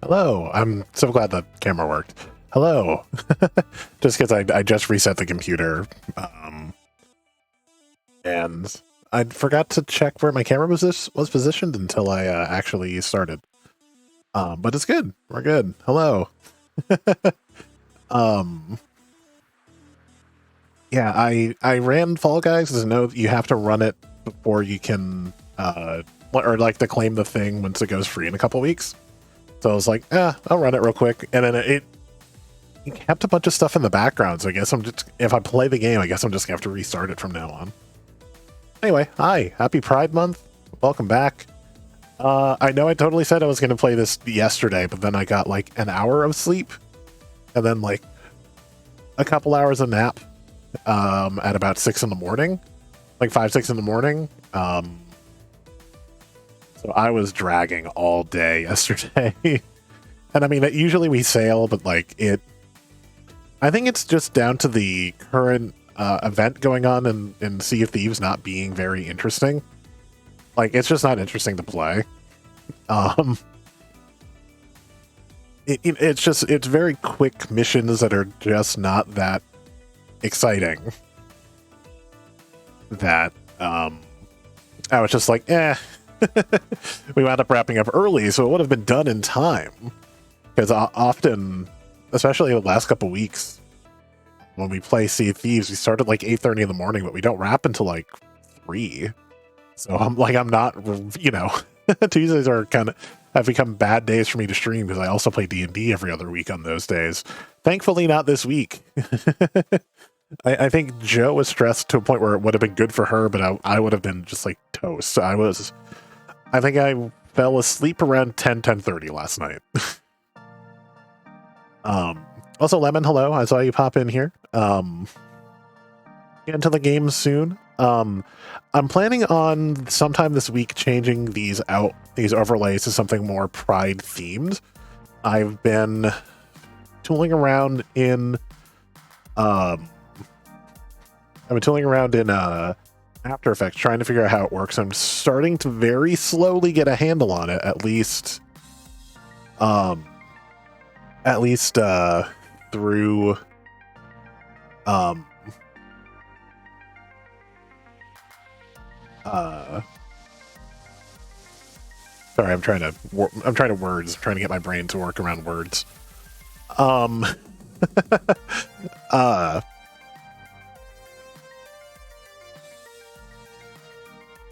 Hello. I'm so glad the camera worked. Hello. Just because I just reset the computer. And I forgot to check where my camera was positioned until I actually started. But it's good. We're good. Hello. Yeah, I ran Fall Guys because I know you have to run it before you can, or like to claim the thing once it goes free in a couple weeks. So I was like, I'll run it real quick. And then it kept a bunch of stuff in the background. So I guess if I play the game, I guess I'm just gonna have to restart it from now on. Anyway, hi, happy Pride Month. Welcome back. I know I totally said I was gonna play this yesterday, but then I got like an hour of sleep and then like a couple hours of nap at about 6 in the morning, like 5, 6 in the morning. So I was dragging all day yesterday. And I mean, usually we sail, but like I think it's just down to the current event going on in Sea of Thieves not being very interesting. Like, it's just not interesting to play. It's very quick missions that are just not that exciting. That, I was just like, we wound up wrapping up early, so it would have been done in time. Because often, especially the last couple weeks, when we play Sea of Thieves, we start at like 8:30 in the morning, but we don't wrap until like 3. So I'm not, Tuesdays are have become bad days for me to stream because I also play D&D every other week on those days. Thankfully, not this week. I think Joe was stressed to a point where it would have been good for her, but I would have been just like toast. I think I fell asleep around 10:30 last night. Also, Lemon, hello. I saw you pop in here. Get into the game soon. I'm planning on sometime this week changing these overlays to something more Pride themed. I've been tooling around in After Effects, trying to figure out how it works. I'm starting to very slowly get a handle on it, at least through sorry, I'm trying to get my brain to work around words.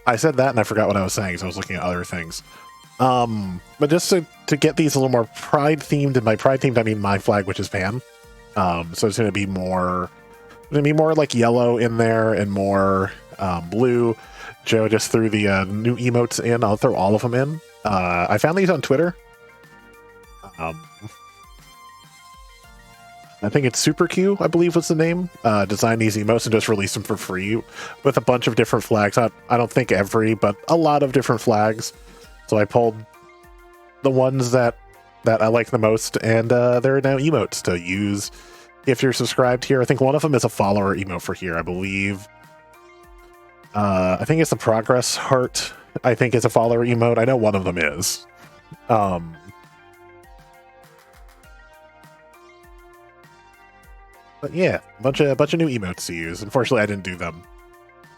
I said that and I forgot what I was saying, so I was looking at other things. But just to get these a little more Pride themed, and by Pride themed I mean my flag, which is Pan. So it's going to be more like yellow in there and more blue. Joe just threw the new emotes in. I'll throw all of them in. I found these on Twitter. I think it's Super Q, I believe was the name. Designed these emotes and just released them for free with a bunch of different flags. I don't think every, but a lot of different flags. So I pulled the ones that I like the most, and there are now emotes to use if you're subscribed here. I think one of them is a follower emote for here, I believe. I think it's the progress heart. I think it's a follower emote. I know one of them is. But yeah, a bunch of new emotes to use. Unfortunately, I didn't do them.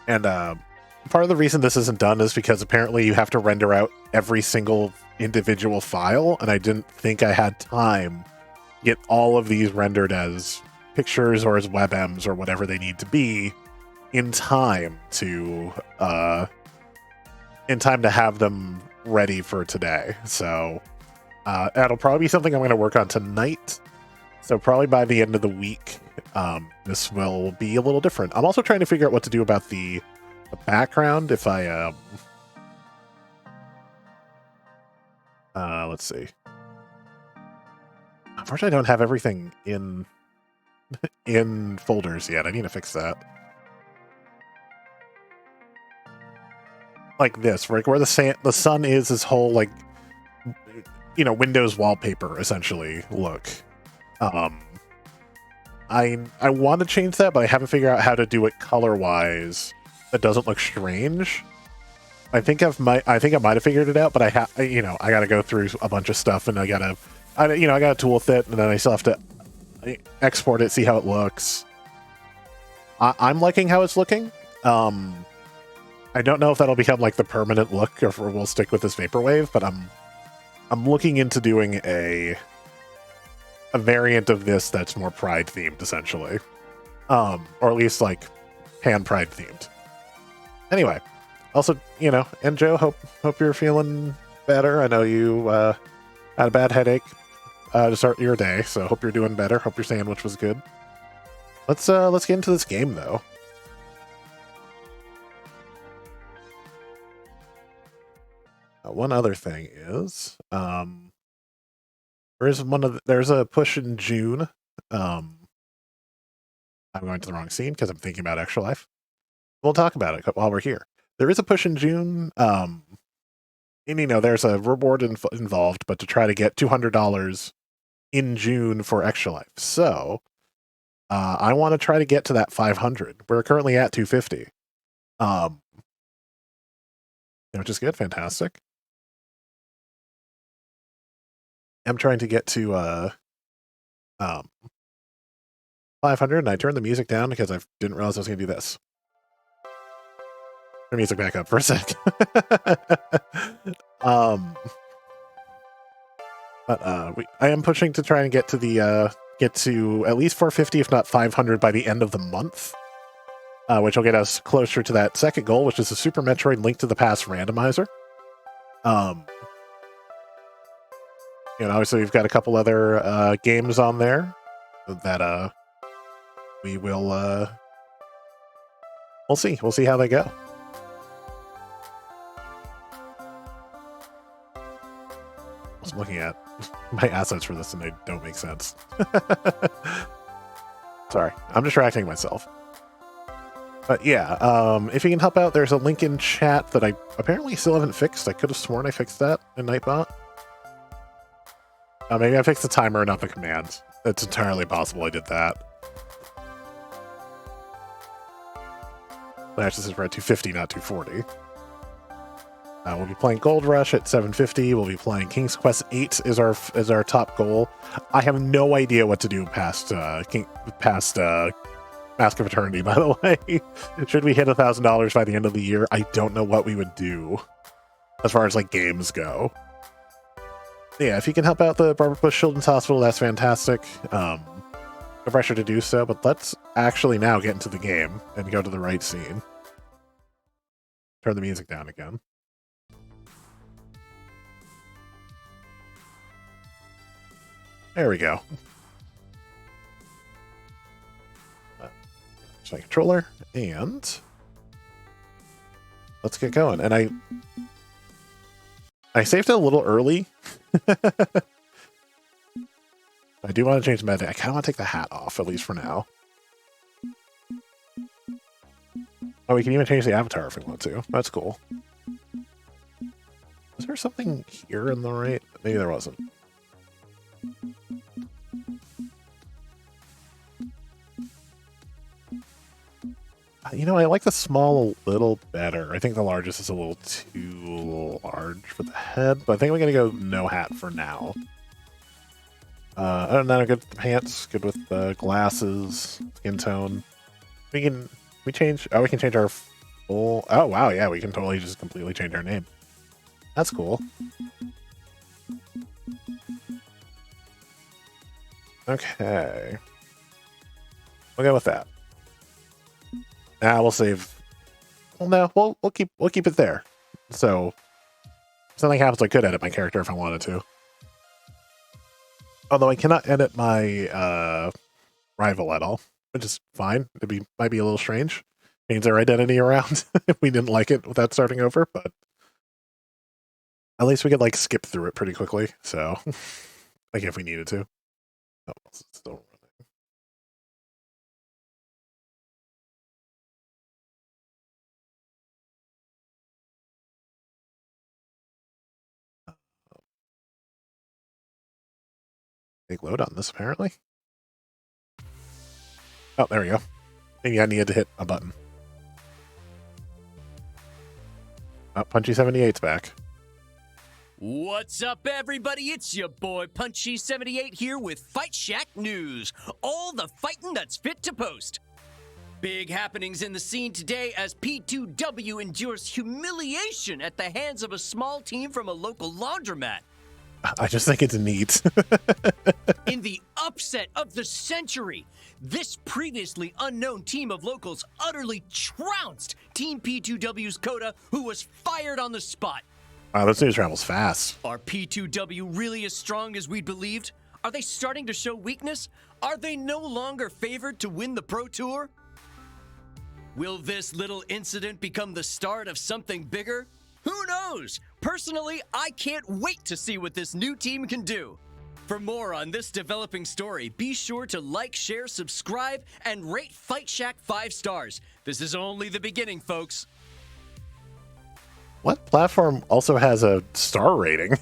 And part of the reason this isn't done is because apparently you have to render out every single individual file, and I didn't think I had time to get all of these rendered as pictures or as WebMs or whatever they need to be in time to have them ready for today. So that'll probably be something I'm going to work on tonight. So probably by the end of the week, this will be a little different. I'm also trying to figure out what to do about the background. If I let's see. Unfortunately, I don't have everything in folders yet. I need to fix that. Like this, right where the sun is, this whole like Windows wallpaper essentially look. I want to change that, but I haven't figured out how to do it color wise that doesn't look strange. I think I might have figured it out, but I gotta go through a bunch of stuff, and I gotta I got a tool with it, and then I still have to export it, see how it looks. I'm liking how it's looking. I don't know if that'll become like the permanent look, or if we'll stick with this vaporwave, but I'm looking into doing a variant of this that's more Pride themed, essentially, or at least like Pan Pride themed. Anyway, also, and Joe, hope you're feeling better. I know you had a bad headache to start your day, so hope you're doing better. Hope your sandwich was good. Let's get into this game though. One other thing is, there's a push in June. I'm going to the wrong scene because I'm thinking about Extra Life. We'll talk about it while we're here. There is a push in June. And there's a reward involved, but to try to get $200 in June for Extra Life. So I want to try to get to that 500. We're currently at 250. Which is good, fantastic. I'm trying to get to 500, and I turned the music down because I didn't realize I was going to do this. Turn the music back up for a sec. I am pushing to try and get to at least 450, if not 500, by the end of the month, which will get us closer to that second goal, which is the Super Metroid Link to the Past randomizer. Obviously we've got a couple other games on there that we will we'll see how they go. I was looking at my assets for this and they don't make sense. Sorry, I'm distracting myself. But yeah, if you can help out, there's a link in chat that I apparently still haven't fixed. I could have sworn I fixed that in Nightbot. Maybe I fixed the timer, not the commands. It's entirely possible I did that. Actually, this is for 250, not 240. We'll be playing Gold Rush at 750. We'll be playing King's Quest 8 is our top goal. I have no idea what to do past Mask of Eternity, by the way. Should we hit $1,000 by the end of the year? I don't know what we would do as far as like games go. Yeah, if you can help out the Barbara Bush Children's Hospital, that's fantastic. No pressure to do so, but let's actually now get into the game and go to the right scene. Turn the music down again. There we go. My controller, and let's get going. And I saved it a little early. I do want to change the meta. I kind of want to take the hat off, at least for now. Oh, we can even change the avatar if we want to. That's cool. Is there something here in the right? Maybe there wasn't. I like the small a little better. I think the largest is a little too large for the head, but I think we're going to go no hat for now. Other than that, I'm good with the pants, good with the glasses, skin tone. We can change our full... Oh, wow, yeah, we can totally just completely change our name. That's cool. Okay. We'll go with that. Now we'll save. Well, no, we'll keep it there. So if something happens, I could edit my character if I wanted to. Although I cannot edit my rival at all, which is fine. Might be a little strange. Change their identity around if we didn't like it without starting over, but at least we could like skip through it pretty quickly. So like if we needed to. Oh, it's still running. Big load on this, apparently. Oh, there we go. Maybe I needed to hit a button. Oh, Punchy 78's back. What's up, everybody? It's your boy Punchy78 here with Fight Shack News. All the fighting that's fit to post. Big happenings in the scene today as P2W endures humiliation at the hands of a small team from a local laundromat. I just think it's neat. In the upset of the century, this previously unknown team of locals utterly trounced Team P2W's Coda, who was fired on the spot. Wow, this news travels fast. Are P2W really as strong as we believed? Are they starting to show weakness? Are they no longer favored to win the Pro Tour? Will this little incident become the start of something bigger? Who knows? Personally, I can't wait to see what this new team can do. For more on this developing story, be sure to like, share, subscribe, and rate Fight Shack 5 stars. This is only the beginning, folks. What platform also has a star rating?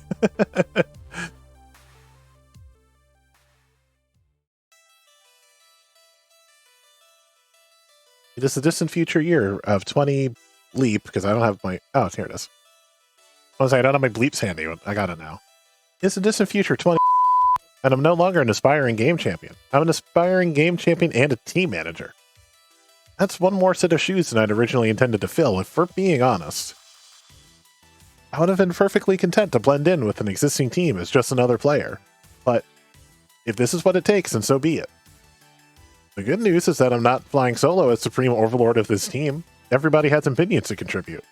It is the distant future year of 20 Leap, because I don't have my... Oh, here it is. I was like, I don't have my bleeps handy, but I got it now. It's the distant future 20... And I'm no longer an aspiring game champion. I'm an aspiring game champion and a team manager. That's one more set of shoes than I'd originally intended to fill, if we're being honest. I would have been perfectly content to blend in with an existing team as just another player. But if this is what it takes, then so be it. The good news is that I'm not flying solo as supreme overlord of this team. Everybody has opinions to contribute.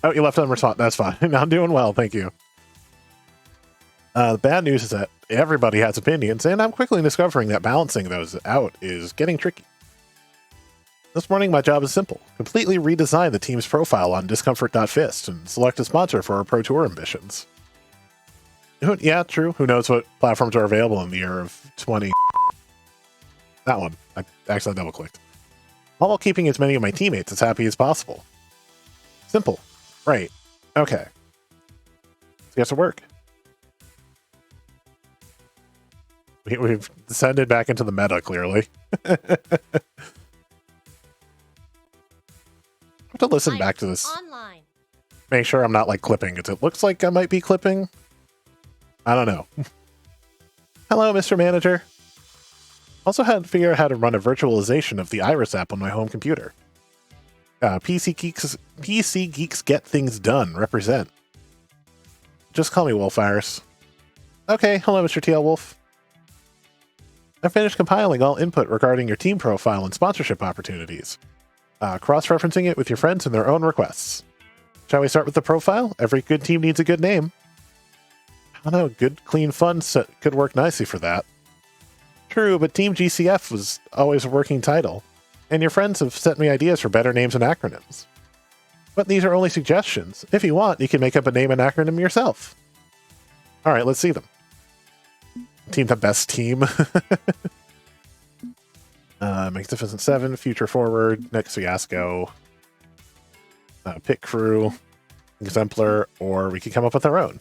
Oh, you left unresponsive. That's fine. I'm doing well, thank you. The bad news is that everybody has opinions, and I'm quickly discovering that balancing those out is getting tricky. This morning, my job is simple. Completely redesign the team's profile on discomfort.fist and select a sponsor for our Pro Tour ambitions. Yeah, true. Who knows what platforms are available in the year of 20... That one. I actually double-clicked. All while keeping as many of my teammates as happy as possible. Simple. Right. Okay. Let's get to work. We've descended back into the meta, clearly. I have to listen back to this. Online. Make sure I'm not, like, clipping, because it looks like I might be clipping. I don't know. Hello, Mr. Manager. Also had to figure out how to run a virtualization of the Iris app on my home computer. PC Geeks get things done. Represent. Just call me Wolf Iris. Okay, hello, Mr. TL Wolf. I finished compiling all input regarding your team profile and sponsorship opportunities. Cross-referencing it with your friends and their own requests. Shall we start with the profile? Every good team needs a good name. I don't know, good, clean fun could work nicely for that. True, but Team GCF was always a working title, and your friends have sent me ideas for better names and acronyms. But these are only suggestions. If you want, you can make up a name and acronym yourself. Alright, let's see them. Team the best team. Magnificent 7, Future Forward, Next Fiasco, Pit Crew, Exemplar, or we could come up with our own.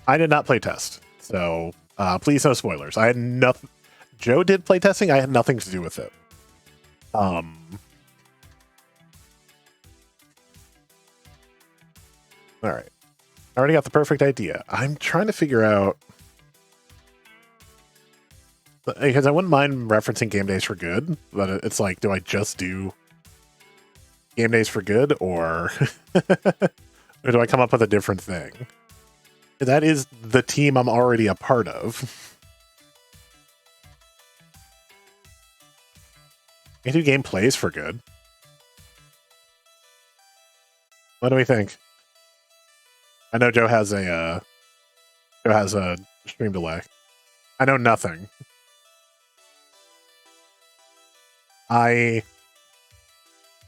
I did not play test, so please no spoilers. I had nothing. Joe did play testing. I had nothing to do with it. All right. I already got the perfect idea. I'm trying to figure out, because I wouldn't mind referencing Gamedays For Good, but it's like, do I just do Gamedays For Good, or or do I come up with a different thing? That is the team I'm already a part of. I do gameplays for good. What do we think? I know Joe has a stream delay. I know nothing. I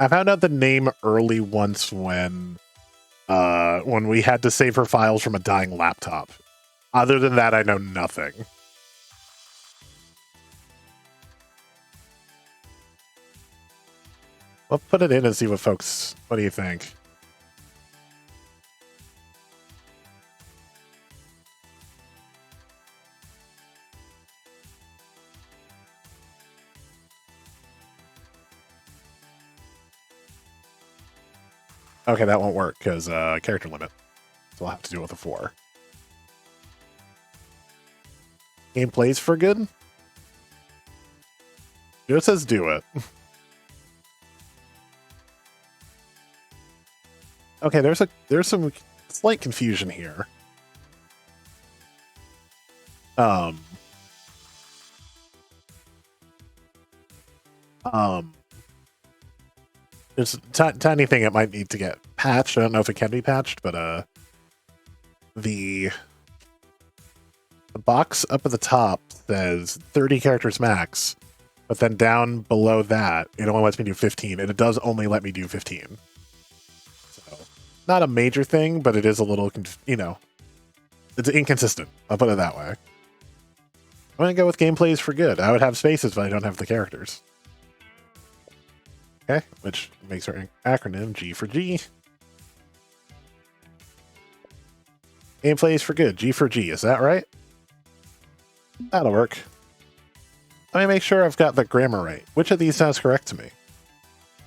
found out the name early once when we had to save her files from a dying laptop. Other than that, I know nothing. We'll put it in and see what folks... What do you think? Okay, that won't work because character limit. So I'll have to do it with a 4. Game plays for good? It says do it. Okay, there's some slight confusion here. There's a tiny thing that might need to get patched. I don't know if it can be patched, but the box up at the top says 30 characters max, but then down below that, it only lets me do 15, and it does only let me do 15. So, not a major thing, but it is a little, it's inconsistent. I'll put it that way. I'm going to go with gameplays for good. I would have spaces, but I don't have the characters. Okay, which makes our acronym G for G. Gameplays for good, G for G, is that right? That'll work. Let me make sure I've got the grammar right. Which of these sounds correct to me?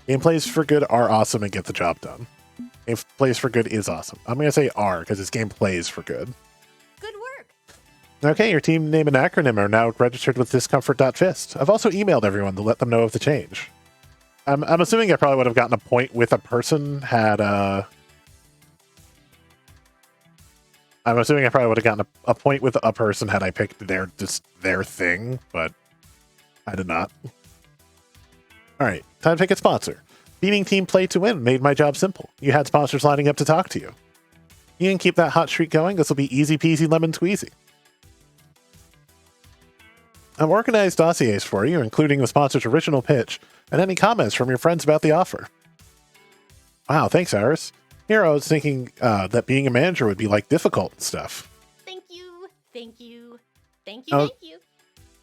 Gameplays for good are awesome and get the job done. Gameplays for good is awesome. I'm going to say R because it's gameplays for good. Good work. Okay, your team name and acronym are now registered with discomfort.fist. I've also emailed everyone to let them know of the change. I'm assuming I probably would have gotten a point with a person had I'm assuming I probably would have gotten a point with a person had I picked their thing, but I did not. Alright, time to pick a sponsor. Beating Team Play to Win made my job simple. You had sponsors lining up to talk to you. You can keep that hot streak going. This will be easy peasy lemon squeezy. I've organized dossiers for you, including the sponsor's original pitch, and any comments from your friends about the offer. Wow, thanks, Iris. Here I was thinking that being a manager would be like difficult and stuff. Thank you. Thank you. Thank you. Oh. Thank you.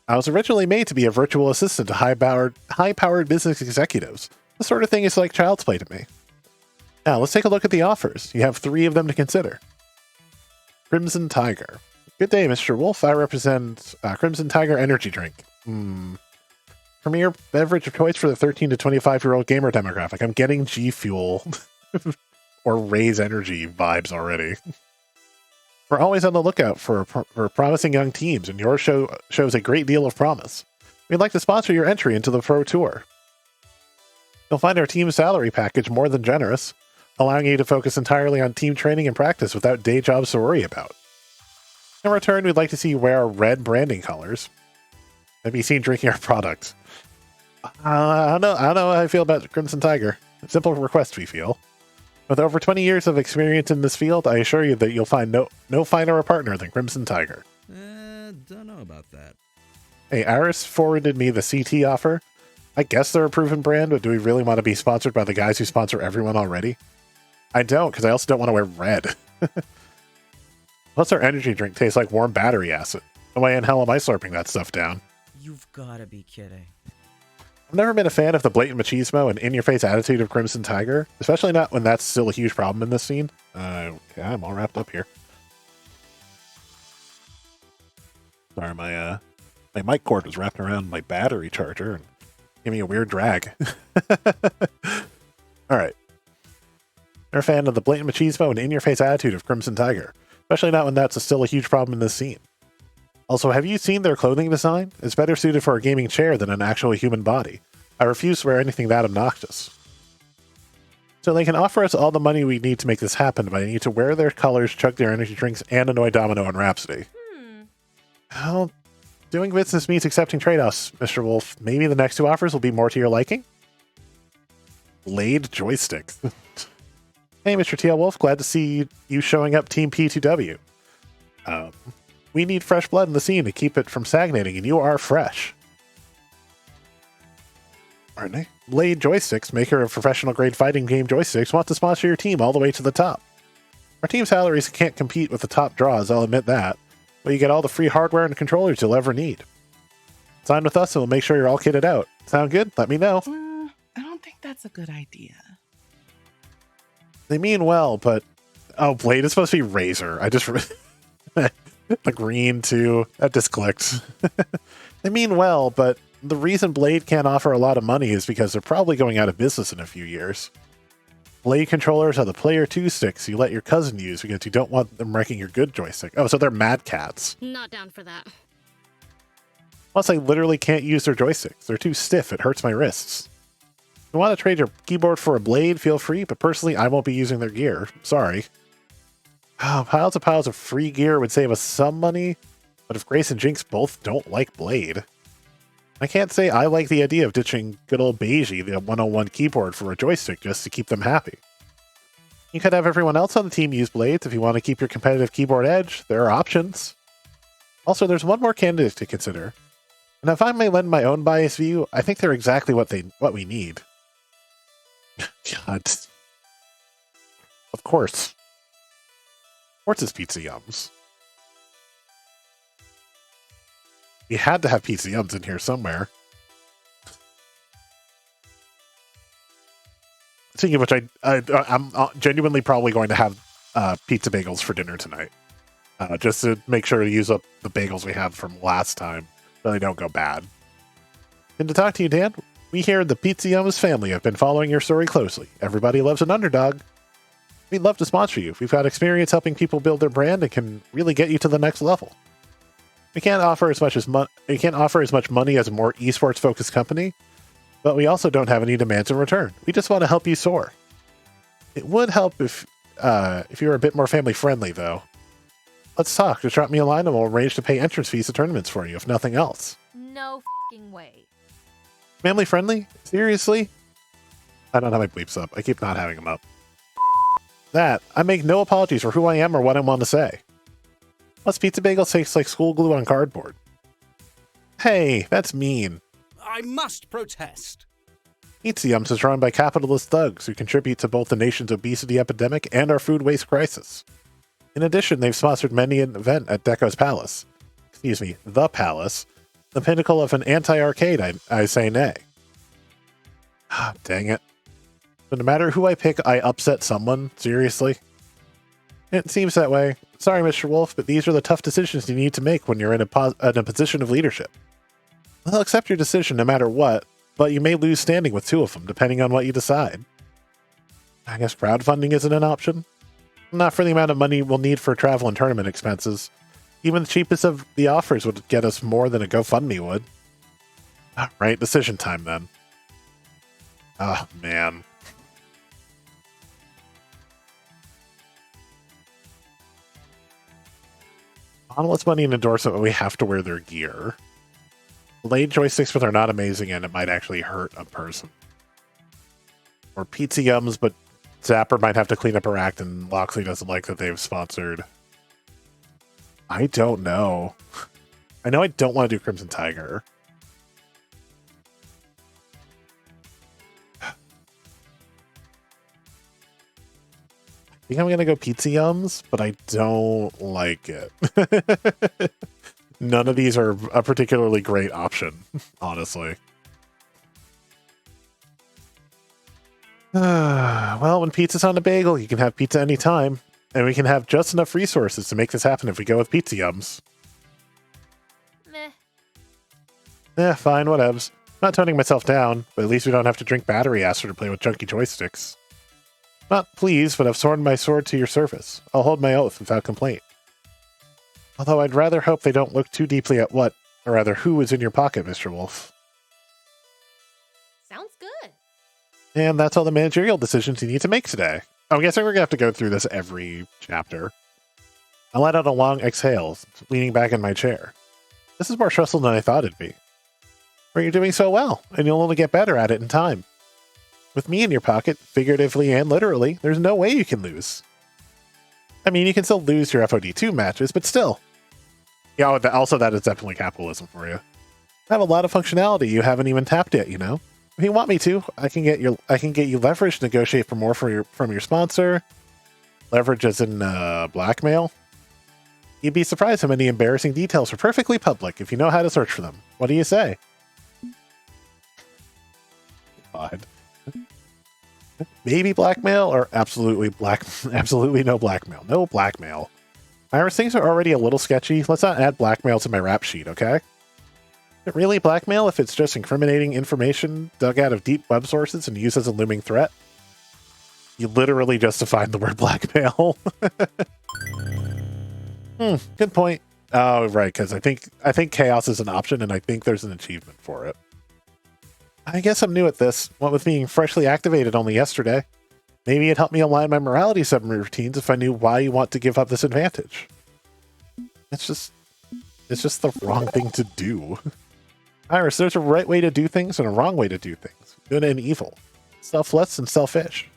I was originally made to be a virtual assistant to high-powered business executives. This sort of thing is like child's play to me. Now, let's take a look at the offers. You have 3 of them to consider. Crimson Tiger. Good day, Mr. Wolf. I represent Crimson Tiger Energy Drink. Premier beverage of choice for the 13 to 25-year-old gamer demographic. I'm getting G Fuel or Raise Energy vibes already. We're always on the lookout for promising young teams, and your show shows a great deal of promise. We'd like to sponsor your entry into the Pro Tour. You'll find our team salary package more than generous, allowing you to focus entirely on team training and practice without day jobs to worry about. In return, we'd like to see you wear our red branding colors and be seen drinking our product. I don't know how I feel about Crimson Tiger. Simple request, we feel. With over 20 years of experience in this field, I assure you that you'll find no finer a partner than Crimson Tiger. Don't know about that. Hey, Iris forwarded me the CT offer. I guess they're a proven brand, but do we really want to be sponsored by the guys who sponsor everyone already? I don't, because I also don't want to wear red. Plus our energy drink tastes like warm battery acid. No way in hell am I slurping that stuff down. You've gotta be kidding. I've never been a fan of the blatant machismo and in-your-face attitude of Crimson Tiger, especially not when that's still a huge problem in this scene. Okay, I'm all wrapped up here. Sorry, my mic cord was wrapped around my battery charger and gave me a weird drag. Alright. They're a fan of the blatant machismo and in-your-face attitude of Crimson Tiger, especially not when that's still a huge problem in this scene. Also, have you seen their clothing design? It's better suited for a gaming chair than an actual human body. I refuse to wear anything that obnoxious. So they can offer us all the money we need to make this happen, but I need to wear their colors, chug their energy drinks, and annoy Domino and Rhapsody. Well, doing business means accepting trade-offs, Mr. Wolf. Maybe the next 2 offers will be more to your liking? Blade joysticks. Hey, Mr. TL Wolf, glad to see you showing up Team P2W. We need fresh blood in the scene to keep it from stagnating, and you are fresh. Aren't they? Blade Joysticks, maker of professional-grade fighting game joysticks, want to sponsor your team all the way to the top. Our team salaries can't compete with the top draws, I'll admit that, but you get all the free hardware and controllers you'll ever need. Sign with us and we'll make sure you're all kitted out. Sound good? Let me know. I don't think that's a good idea. They mean well, but... Oh, Blade is supposed to be Razor. I just... The green, too. That just clicked. They mean well, but the reason Blade can't offer a lot of money is because they're probably going out of business in a few years. Blade controllers are the player 2 sticks you let your cousin use because you don't want them wrecking your good joystick. Oh, so they're Mad Cats. Not down for that. Plus, I literally can't use their joysticks. They're too stiff. It hurts my wrists. If you want to trade your keyboard for a blade, feel free, but personally, I won't be using their gear. Sorry. Oh, piles of free gear would save us some money, but if Grace and Jinx both don't like Blade, I can't say I like the idea of ditching good old Beiji, the 101 keyboard, for a joystick just to keep them happy. You could have everyone else on the team use Blades if you want to keep your competitive keyboard edge. There are options. Also, there's one more candidate to consider. And if I may lend my own biased view, I think they're exactly what we need. God. Of course. Of course it's Pizza Yums. We had to have Pizza Yums in here somewhere. Speaking of which, I'm genuinely probably going to have pizza bagels for dinner tonight. Just to make sure to use up the bagels we had from last time so they don't go bad. And to talk to you, Dan, we here in the Pizza Yums family have been following your story closely. Everybody loves an underdog. We'd love to sponsor you. We've got experience helping people build their brand and can really get you to the next level. We can't offer as much money as a more esports focused company, but we also don't have any demands in return. We just want to help you soar. It would help if you were a bit more family friendly, though. Let's talk. Just drop me a line and we'll arrange to pay entrance fees to tournaments for you, if nothing else. No fing way. Family friendly? Seriously? I don't have my bleeps up. I keep not having them up. That, I make no apologies for who I am or what I want to say. Plus, pizza bagels taste like school glue on cardboard. Hey, that's mean. I must protest. Pizza Yums is run by capitalist thugs who contribute to both the nation's obesity epidemic and our food waste crisis. In addition, they've sponsored many an event at Deco's Palace. Excuse me, the Palace. The pinnacle of an anti-arcade, I say nay. Ah, dang it. But no matter who I pick, I upset someone. Seriously? It seems that way. Sorry, Mr. Wolf, but these are the tough decisions you need to make when you're in a position of leadership. I'll accept your decision no matter what, but you may lose standing with two of them, depending on what you decide. I guess crowdfunding isn't an option? Not for the amount of money we'll need for travel and tournament expenses. Even the cheapest of the offers would get us more than a GoFundMe would. Right, decision time then. Oh, man. Monolith's money and endorsement, but we have to wear their gear. Blade joysticks, but they're not amazing, and it might actually hurt a person. Or Pizza Yums, but Zapper might have to clean up her act, and Loxley doesn't like that they've sponsored. I don't know. I know I don't want to do Crimson Tiger. I think I'm going to go Pizza Yums, but I don't like it. None of these are a particularly great option, honestly. Well, when pizza's on a bagel, you can have pizza anytime. And we can have just enough resources to make this happen if we go with Pizza Yums. Meh. Fine, whatevs. Not toning myself down, but at least we don't have to drink battery acid or play with junky joysticks. Not pleased, but I've sworn my sword to your service. I'll hold my oath without complaint. Although I'd rather hope they don't look too deeply at what, or rather who is in your pocket, Mr. Wolf. Sounds good. And that's all the managerial decisions you need to make today. I'm guessing we're going to have to go through this every chapter. I let out a long exhale, leaning back in my chair. This is more stressful than I thought it'd be. But you're doing so well, and you'll only get better at it in time. With me in your pocket, figuratively and literally, there's no way you can lose. I mean, you can still lose your FOD2 matches, but still. Yeah, also that is definitely capitalism for you. I have a lot of functionality you haven't even tapped yet, you know? If you want me to, I can get you leverage to negotiate for more from your sponsor. Leverage as in blackmail. You'd be surprised how many embarrassing details are perfectly public if you know how to search for them. What do you say? God. Maybe blackmail or absolutely no blackmail. No blackmail. Iris, things are already a little sketchy. Let's not add blackmail to my rap sheet, okay? Is it really blackmail if it's just incriminating information dug out of deep web sources and used as a looming threat? You literally just defined the word blackmail. Good point. Oh, right, because I think chaos is an option, and I think there's an achievement for it. I guess I'm new at this. What with being freshly activated only yesterday. Maybe it helped me align my morality subroutines if I knew why you want to give up this advantage. It's just the wrong thing to do. Iris, there's a right way to do things and a wrong way to do things. Good and evil. Selfless and selfish.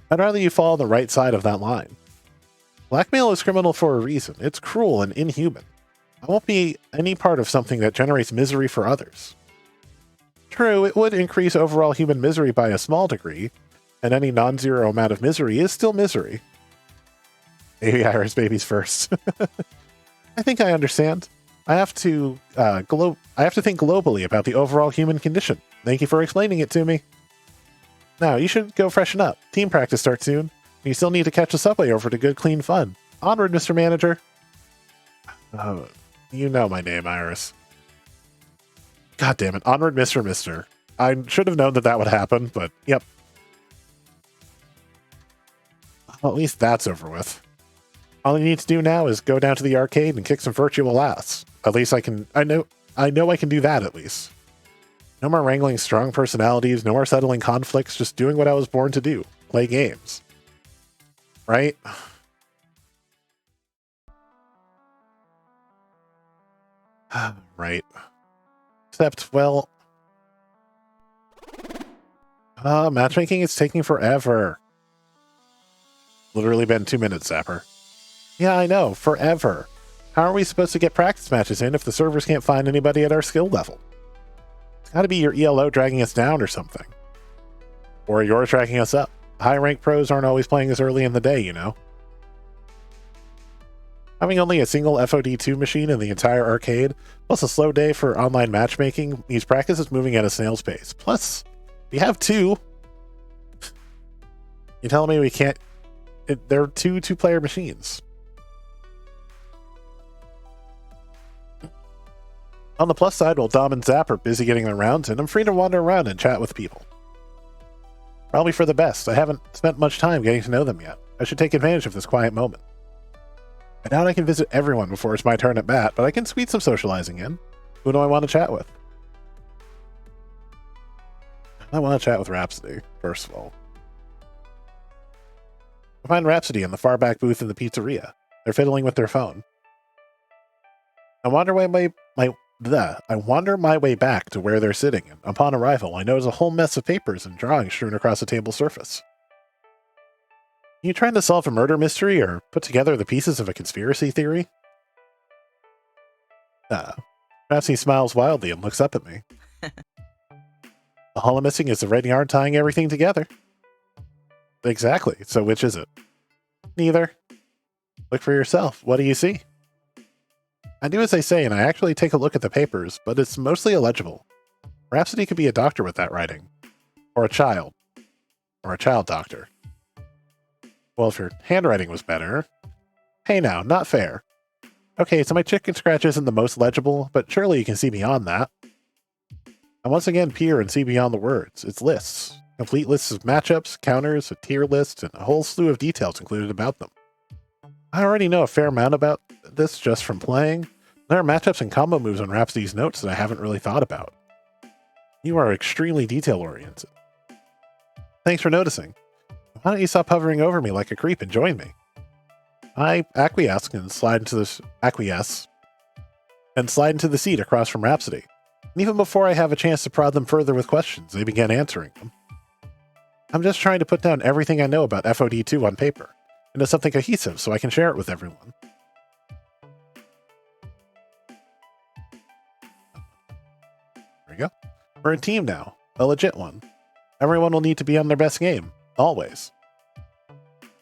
I'd rather you fall on the right side of that line. Blackmail is criminal for a reason. It's cruel and inhuman. I won't be any part of something that generates misery for others. True, it would increase overall human misery by a small degree, and any non-zero amount of misery is still misery. Baby Iris, babies first. I think I understand. I have to think globally about the overall human condition. Thank you for explaining it to me. Now, you should go freshen up. Team practice starts soon. You still need to catch the subway over to good, clean fun. Onward, Mr. Manager. Oh, you know my name, Iris. God damn it. Onward, Mr. Mister. I should have known that that would happen, but yep. Well, at least that's over with. All you need to do now is go down to the arcade and kick some virtual ass. At least I know I can do that at least. No more wrangling strong personalities, no more settling conflicts, just doing what I was born to do. Play games. Right? Right. Except, well... matchmaking is taking forever. Literally been 2 minutes, Zapper. Yeah, I know. Forever. How are we supposed to get practice matches in if the servers can't find anybody at our skill level? It's gotta be your ELO dragging us down or something. Or yours dragging us up. High-ranked pros aren't always playing as early in the day, you know? Having only a single FOD2 machine in the entire arcade, plus a slow day for online matchmaking, means practice is moving at a snail's pace. Plus, we have two. You telling me we can't... They're two-player machines. On the plus side, while Dom and Zap are busy getting their rounds in, I'm free to wander around and chat with people. Probably for the best. I haven't spent much time getting to know them yet. I should take advantage of this quiet moment. I doubt I can visit everyone before it's my turn at bat, but I can squeeze some socializing in. Who do I want to chat with? I want to chat with Rhapsody, first of all. I find Rhapsody in the far back booth in the pizzeria. They're fiddling with their phone. I wander my way back to where they're sitting, and upon arrival, I notice a whole mess of papers and drawings strewn across the table surface. You trying to solve a murder mystery or put together the pieces of a conspiracy theory? Perhaps he smiles wildly and looks up at me. All I'm missing is the red yarn tying everything together. Exactly. So which is it? Neither. Look for yourself. What do you see? I do as I say, and I actually take a look at the papers, but it's mostly illegible. Rhapsody could be a doctor with that writing. Or a child. Or a child doctor. Well, if your handwriting was better... Hey now, not fair. Okay, so my chicken scratch isn't the most legible, but surely you can see beyond that. I once again peer and see beyond the words. It's lists. Complete lists of matchups, counters, a tier list, and a whole slew of details included about them. I already know a fair amount about this just from playing. There are matchups and combo moves on Rhapsody's notes that I haven't really thought about. You are extremely detail-oriented. Thanks for noticing. Why don't you stop hovering over me like a creep and join me? I acquiesce and slide into the seat across from Rhapsody. And even before I have a chance to prod them further with questions, they begin answering them. I'm just trying to put down everything I know about FOD2 on paper, into something cohesive so I can share it with everyone. There we go. We're a team now, a legit one. Everyone will need to be on their best game, always.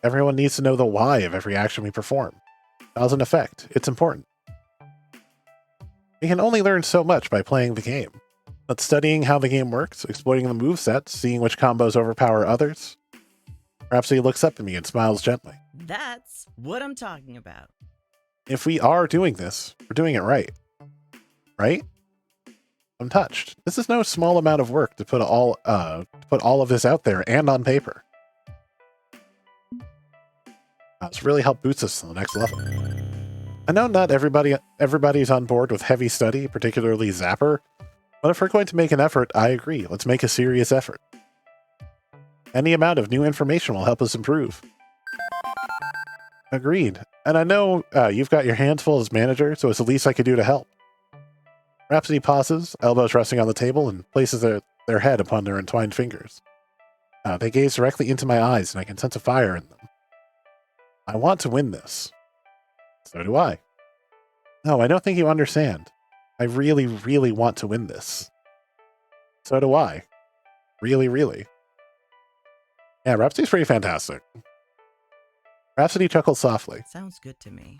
Everyone needs to know the why of every action we perform. Cause and effect, it's important. We can only learn so much by playing the game. But studying how the game works, exploiting the movesets, seeing which combos overpower others. Rhapsody looks up at me and smiles gently. That's what I'm talking about. If we are doing this, we're doing it right. Right? I'm touched. This is no small amount of work to put all of this out there and on paper. It's really helped boost us to the next level. I know not everybody's on board with heavy study, particularly Zapper, but if we're going to make an effort, I agree. Let's make a serious effort. Any amount of new information will help us improve. Agreed. And I know you've got your hands full as manager, so it's the least I could do to help. Rhapsody pauses, elbows resting on the table, and places their head upon their entwined fingers. They gaze directly into my eyes, and I can sense a fire in them. I want to win this. So do I. No, I don't think you understand. I really, really want to win this. So do I. Really, really. Yeah, Rhapsody's pretty fantastic. Rhapsody chuckles softly. Sounds good to me.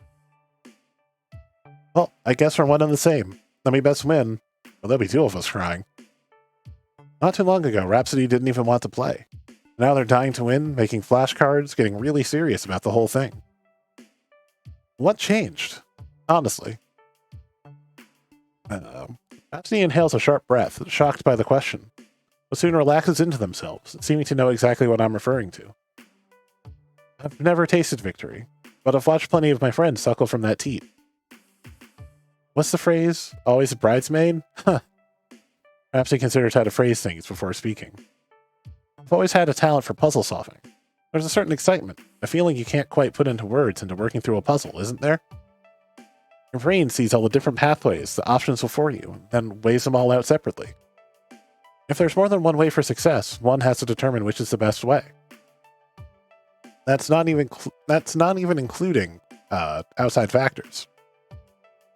Well, I guess we're one and the same. Let me best win. Well, there'll be two of us crying. Not too long ago, Rhapsody didn't even want to play. Now they're dying to win, making flashcards, getting really serious about the whole thing. What changed? Honestly. Rhapsody inhales a sharp breath, shocked by the question, but soon relaxes into themselves, seeming to know exactly what I'm referring to. I've never tasted victory, but I've watched plenty of my friends suckle from that teat. What's the phrase? Always a bridesmaid? Huh. Rhapsody considers how to phrase things before speaking. I've always had a talent for puzzle solving. There's a certain excitement, a feeling you can't quite put into words into working through a puzzle, isn't there? Your brain sees all the different pathways, the options before you, and then weighs them all out separately. If there's more than one way for success, one has to determine which is the best way. That's not even including outside factors.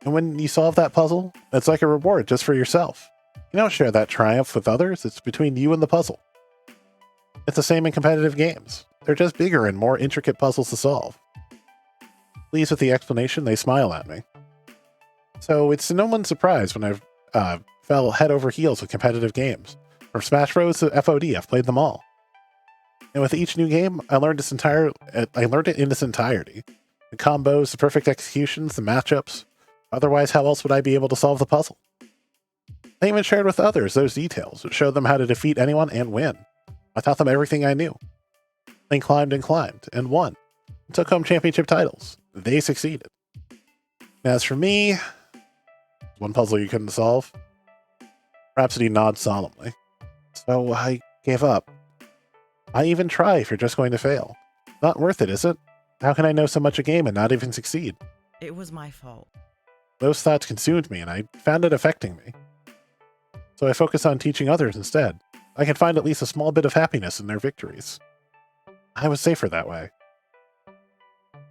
And when you solve that puzzle, it's like a reward just for yourself. You don't share that triumph with others, it's between you and the puzzle. It's the same in competitive games. They're just bigger and more intricate puzzles to solve. Pleased with the explanation, they smile at me. So it's no one's surprise when I fell head over heels with competitive games. From Smash Bros to FOD, I've played them all. And with each new game, I learned it in its entirety. The combos, the perfect executions, the matchups. Otherwise, how else would I be able to solve the puzzle? I even shared with others those details, which showed them how to defeat anyone and win. I taught them everything I knew. They climbed and won. And took home championship titles. They succeeded. As for me, one puzzle you couldn't solve. Rhapsody nods solemnly. So I gave up. Why even try if you're just going to fail? Not worth it, is it? How can I know so much a game and not even succeed? It was my fault. Those thoughts consumed me, and I found it affecting me. So I focused on teaching others instead. I could find at least a small bit of happiness in their victories. I was safer that way.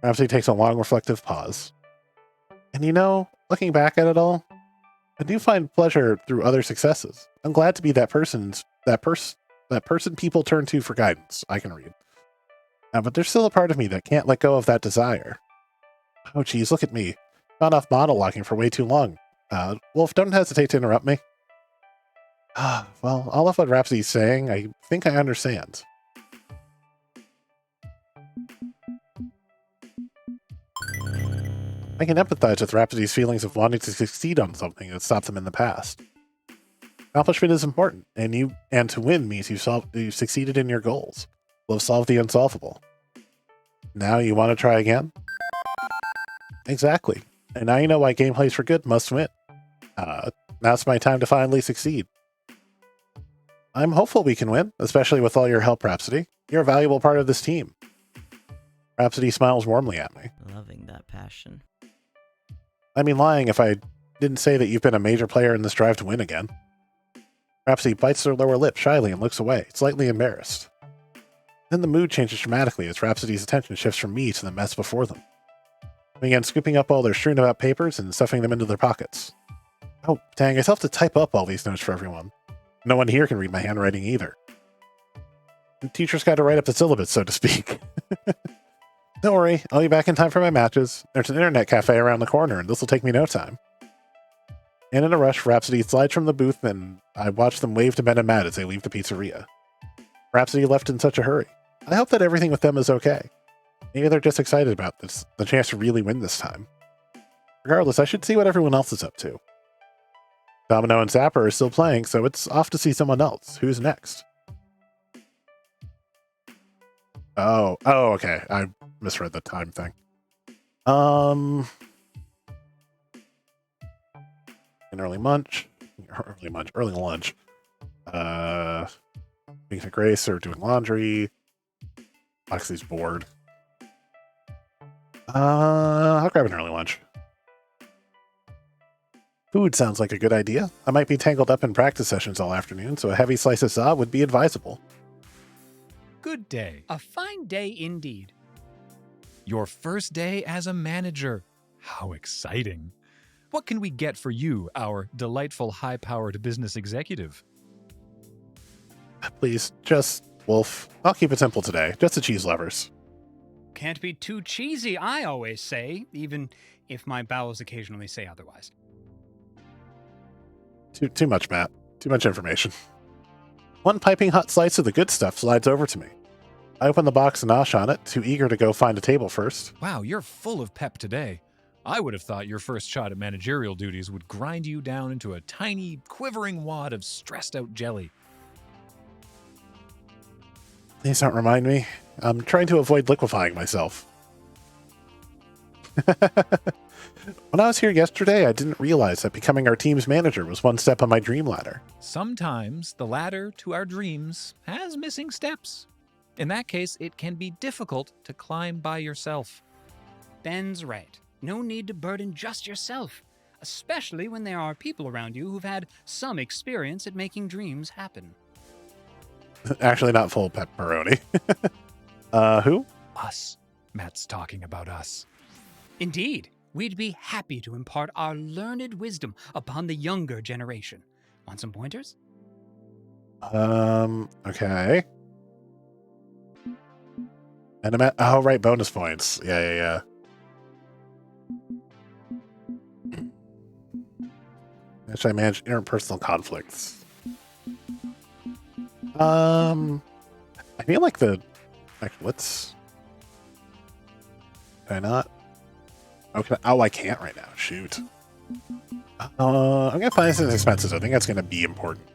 Rhapsody takes a long, reflective pause. And you know, looking back at it all, I do find pleasure through other successes. I'm glad to be that person people turn to for guidance. I can read. But there's still a part of me that can't let go of that desire. Oh geez, look at me. Gone off monologuing for way too long. Wolf, don't hesitate to interrupt me. Well, all of what Rhapsody's saying, I think I understand. I can empathize with Rhapsody's feelings of wanting to succeed on something that stopped them in the past. Accomplishment is important, and to win means you've succeeded in your goals. You'll have solved the unsolvable. Now you want to try again? Exactly. And now you know why Gamedays For Good must win. Now's my time to finally succeed. I'm hopeful we can win, especially with all your help, Rhapsody. You're a valuable part of this team. Rhapsody smiles warmly at me. Loving that passion. I'd be lying if I didn't say that you've been a major player in this drive to win again. Rhapsody bites her lower lip shyly and looks away, slightly embarrassed. Then the mood changes dramatically as Rhapsody's attention shifts from me to the mess before them. They begin scooping up all their strewn about papers and stuffing them into their pockets. Oh, dang, I still have to type up all these notes for everyone. No one here can read my handwriting either. The teacher's got to write up the syllabus, so to speak. Don't worry, I'll be back in time for my matches. There's an internet cafe around the corner, and this will take me no time. And in a rush, Rhapsody slides from the booth, and I watch them wave to Ben and Matt as they leave the pizzeria. Rhapsody left in such a hurry. I hope that everything with them is okay. Maybe they're just excited about the chance to really win this time. Regardless, I should see what everyone else is up to. Domino and Zapper are still playing, so it's off to see someone else. Who's next? Oh, okay. I misread the time thing. An early lunch. Early lunch. Being at Grace or doing laundry. Oxley's bored. I'll grab an early lunch. Food sounds like a good idea. I might be tangled up in practice sessions all afternoon, so a heavy slice of za would be advisable. Good day. A fine day indeed. Your first day as a manager. How exciting. What can we get for you, our delightful high-powered business executive? Please, just Wolf. I'll keep it simple today. Just the cheese lovers. Can't be too cheesy, I always say, even if my bowels occasionally say otherwise. Too much, Matt. Too much information. One piping hot slice of the good stuff slides over to me. I open the box and nosh on it, too eager to go find a table first. Wow, you're full of pep today. I would have thought your first shot at managerial duties would grind you down into a tiny, quivering wad of stressed-out jelly. Please don't remind me. I'm trying to avoid liquefying myself. When I was here yesterday, I didn't realize that becoming our team's manager was one step on my dream ladder. Sometimes the ladder to our dreams has missing steps. In that case, it can be difficult to climb by yourself. Ben's right. No need to burden just yourself, especially when there are people around you who've had some experience at making dreams happen. Actually, not full pepperoni. Who? Us. Matt's talking about us. Indeed, we'd be happy to impart our learned wisdom upon the younger generation. Want some pointers? Okay. And oh, right, bonus points. Yeah. How should I manage interpersonal conflicts? I feel like actually, let's. Can I not? Okay. Oh, I can't right now. Shoot. I'm gonna find some expenses. I think that's gonna be important.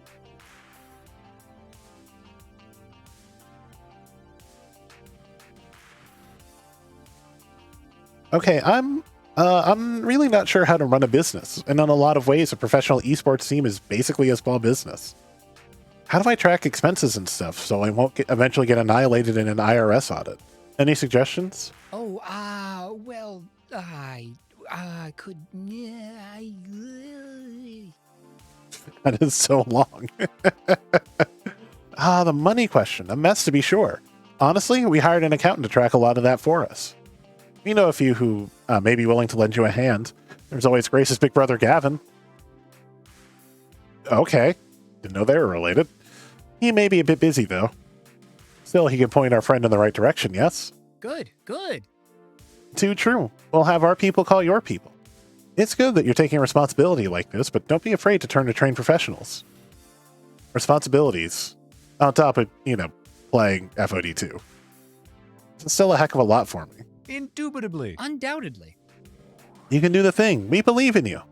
Okay, I'm really not sure how to run a business, and in a lot of ways, a professional esports team is basically a small business. How do I track expenses and stuff so I won't eventually get annihilated in an IRS audit? Any suggestions? Oh, well, I could... That is so long. The money question. A mess, to be sure. Honestly, we hired an accountant to track a lot of that for us. We know a few who may be willing to lend you a hand. There's always Grace's big brother, Gavin. Okay. Didn't know they were related. He may be a bit busy, though. Still, he can point our friend in the right direction, yes? Good. Too true. We'll have our people call your people. It's good that you're taking responsibility like this, but don't be afraid to turn to trained professionals. Responsibilities. On top of, playing FOD2. It's still a heck of a lot for me. Indubitably. Undoubtedly. You can do the thing. We believe in you.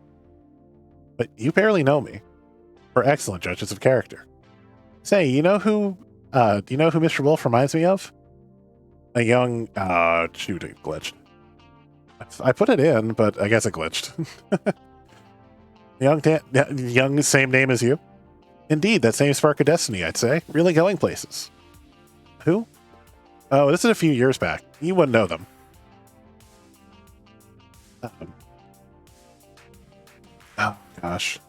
But you barely know me. We're excellent judges of character. Say, do you know who Mr. Wolf reminds me of? A young, shoot, it glitched. I put it in, but I guess it glitched. young, same name as you? Indeed, that same spark of destiny, I'd say. Really going places. Who? Oh, this is a few years back. You wouldn't know them. Oh, gosh.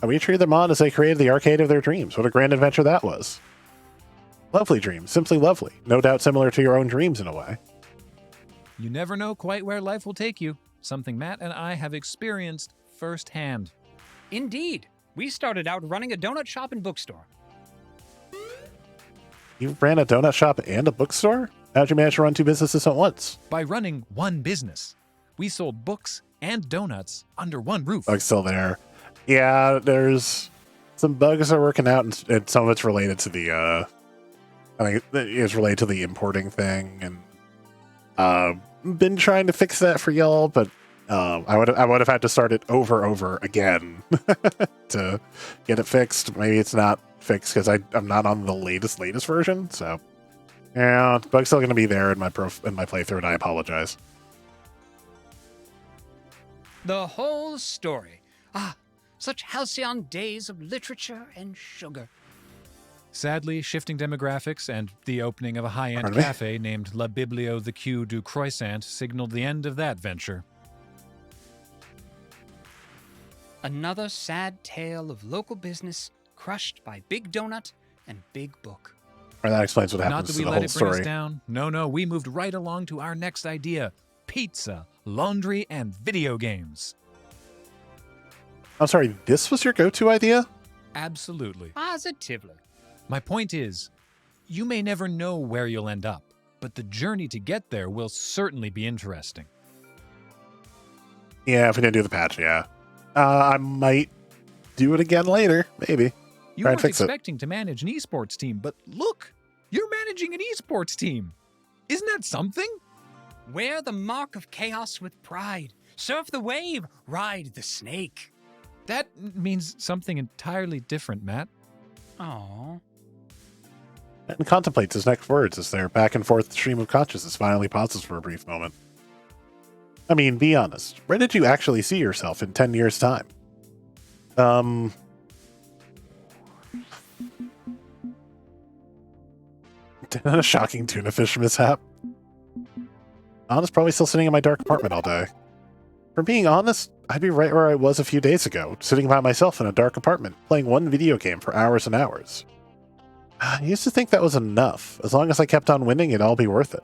We cheered them on as they created the arcade of their dreams. What a grand adventure that was. Lovely dreams. Simply lovely. No doubt similar to your own dreams in a way. You never know quite where life will take you. Something Matt and I have experienced firsthand. Indeed. We started out running a donut shop and bookstore. You ran a donut shop and a bookstore? How'd you manage to run two businesses at once? By running one business. We sold books and donuts under one roof. Bug's still there. Yeah, there's some bugs are working out, and some of it's related to the, I think it's related to the importing thing, and been trying to fix that for y'all, but I would have had to start it over again to get it fixed. Maybe it's not fixed because I'm not on the latest version, so Yeah, the bug's still going to be there in my playthrough, and I apologize. The whole story. Ah, such halcyon days of literature and sugar. Sadly, shifting demographics and the opening of a high-end Pardon me? cafe named La Biblio the Queue du Croissant signaled the end of that venture. Another sad tale of local business crushed by Big Donut and Big Book. Or that explains what Not happens that to we the let whole it bring us story. down. No, we moved right along to our next idea. Pizza, laundry, and video games. I'm sorry, this was your go-to idea? Absolutely. Positively. My point is, you may never know where you'll end up, but the journey to get there will certainly be interesting. Yeah, if we didn't do the patch, yeah. I might do it again later, maybe. You Try and weren't fix it. expecting to manage an esports team, but look, you're managing an esports team. Isn't that something? Wear the mark of chaos with pride. Surf the wave, ride the snake. That means something entirely different, Matt. Aww. And contemplates his next words as their back and forth stream of consciousness finally pauses for a brief moment. I mean, be honest. Where did you actually see yourself in 10 years' time? A shocking tuna fish mishap. Anna's probably still sitting in my dark apartment all day. For being honest, I'd be right where I was a few days ago, sitting by myself in a dark apartment, playing one video game for hours and hours. I used to think that was enough. As long as I kept on winning, it'd all be worth it.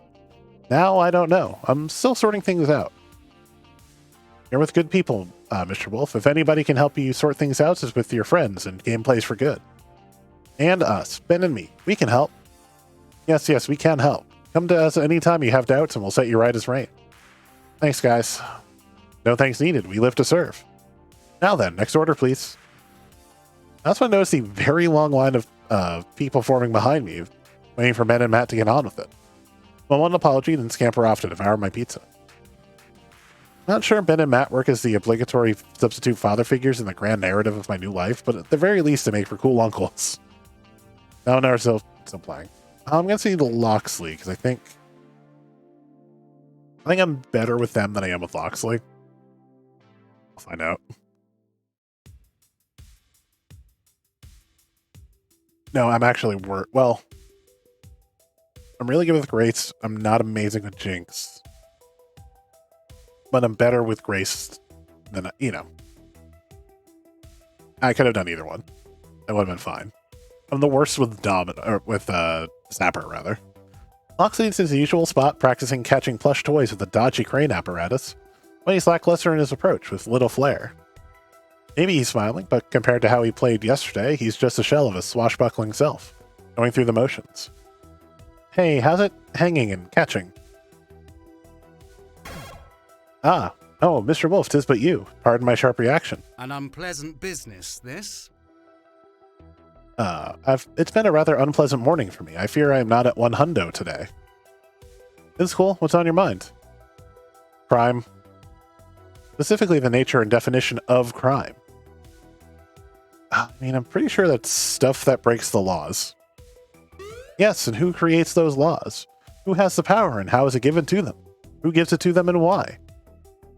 Now, I don't know. I'm still sorting things out. You're with good people, Mr. Wolf. If anybody can help you sort things out, it's with your friends and Gamedays For Good. And us, Ben and me. We can help. Yes, we can help. Come to us anytime you have doubts and we'll set you right as rain. Thanks, guys. No thanks needed. We live to serve. Now then, next order, please. That's when I noticed the very long line of people forming behind me, waiting for Ben and Matt to get on with it. Well, one apology, then scamper off to devour my pizza. Not sure Ben and Matt work as the obligatory substitute father figures in the grand narrative of my new life, but at the very least they make for cool uncles. No, still playing. I'm going to see the Loxley, because I think I'm better with them than I am with Loxley. I'll find out. No, I'm actually well, I'm really good with Grace. I'm not amazing with Jinx. But I'm better with Grace than, I could have done either one. That would have been fine. I'm the worst with Zapper, rather. Loxley's his usual spot, practicing catching plush toys with a dodgy crane apparatus, when he's lackluster in his approach, with little flair. Maybe he's smiling, but compared to how he played yesterday, he's just a shell of his swashbuckling self, going through the motions. Hey, how's it hanging and catching? Ah, oh, Mr. Wolf, 'tis but you. Pardon my sharp reaction. An unpleasant business, this? It's been a rather unpleasant morning for me. I fear I am not at 100 today. It's cool. What's on your mind? Crime. Specifically the nature and definition of crime. I mean, I'm pretty sure that's stuff that breaks the laws. Yes, and who creates those laws? Who has the power and how is it given to them? Who gives it to them and why?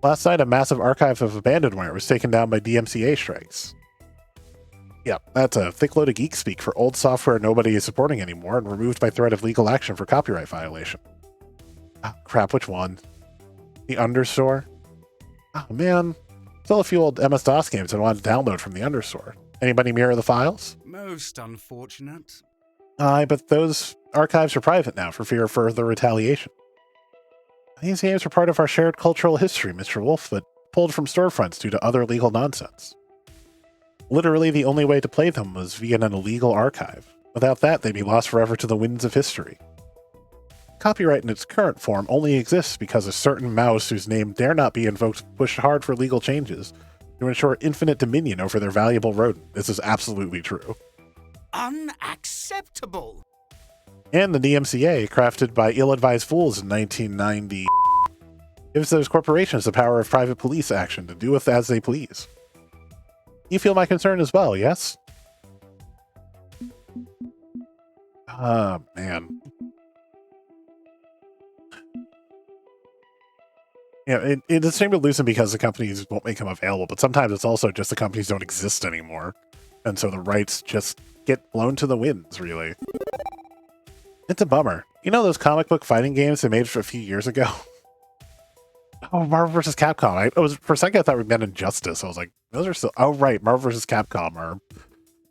Last night, a massive archive of abandonware was taken down by DMCA strikes. Yep, that's a thick load of geek speak for old software nobody is supporting anymore and removed by threat of legal action for copyright violation. Ah, crap, which one? The Understore? Oh man, still a few old MS-DOS games I wanted to download from the Understore. Anybody mirror the files? Most unfortunate. Aye, but those archives are private now for fear of further retaliation. These games are part of our shared cultural history, Mr. Wolf, but pulled from storefronts due to other legal nonsense. Literally, the only way to play them was via an illegal archive. Without that, they'd be lost forever to the winds of history. Copyright in its current form only exists because a certain mouse whose name dare not be invoked pushed hard for legal changes to ensure infinite dominion over their valuable rodent. This is absolutely true. Unacceptable! And the DMCA, crafted by ill-advised fools in 1990, gives those corporations the power of private police action to do with as they please. You feel my concern as well, yes? Ah, man. it's a shame to lose them because the companies won't make them available, but sometimes it's also just the companies don't exist anymore. And so the rights just get blown to the winds, really. It's a bummer. You know those comic book fighting games they made for a few years ago? Oh, Marvel vs. Capcom. For a second I thought we meant Injustice. I was like, those are still... Oh, right. Marvel vs. Capcom are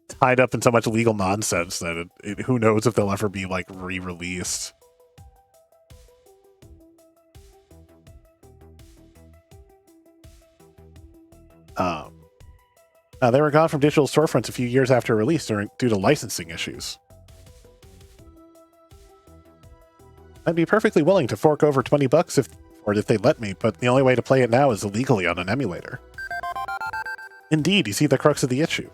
tied up in so much legal nonsense that who knows if they'll ever be, like, re-released. They were gone from digital storefronts a few years after release due to licensing issues. I'd be perfectly willing to fork over $20 if they let me, but the only way to play it now is illegally on an emulator. Indeed, you see the crux of the issue.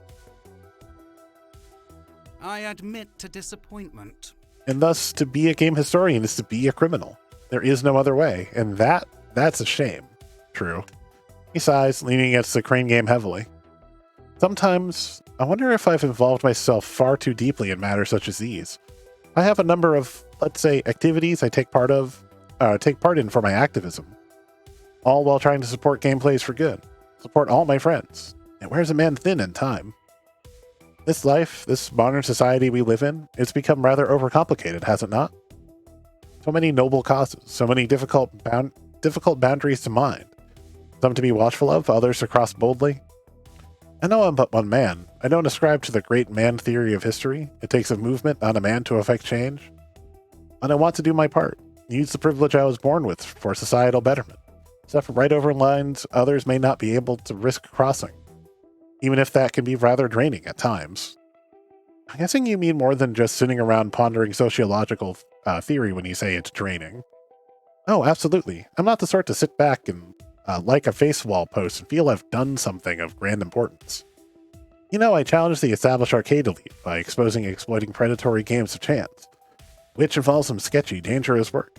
I admit to disappointment. And thus, to be a game historian is to be a criminal. There is no other way, and that's a shame. True. Besides, leaning against the Crane game heavily. Sometimes, I wonder if I've involved myself far too deeply in matters such as these. I have a number of, let's say, activities I take part in for my activism, all while trying to support Gameplays for Good, support all my friends. It wears a man thin in time. This life, this modern society we live in, it's become rather overcomplicated, has it not? So many noble causes, so many difficult boundaries to mind. Some to be watchful of, others to cross boldly. I know I'm but one man. I don't ascribe to the great man theory of history. It takes a movement, not a man, to effect change. And I want to do my part, use the privilege I was born with for societal betterment. Step right over lines others may not be able to risk crossing, even if that can be rather draining at times. I'm guessing you mean more than just sitting around pondering sociological theory when you say it's draining. Oh, absolutely. I'm not the sort to sit back and like a face wall post and feel I've done something of grand importance. You know, I challenged the established arcade elite by exposing and exploiting predatory games of chance, which involves some sketchy, dangerous work,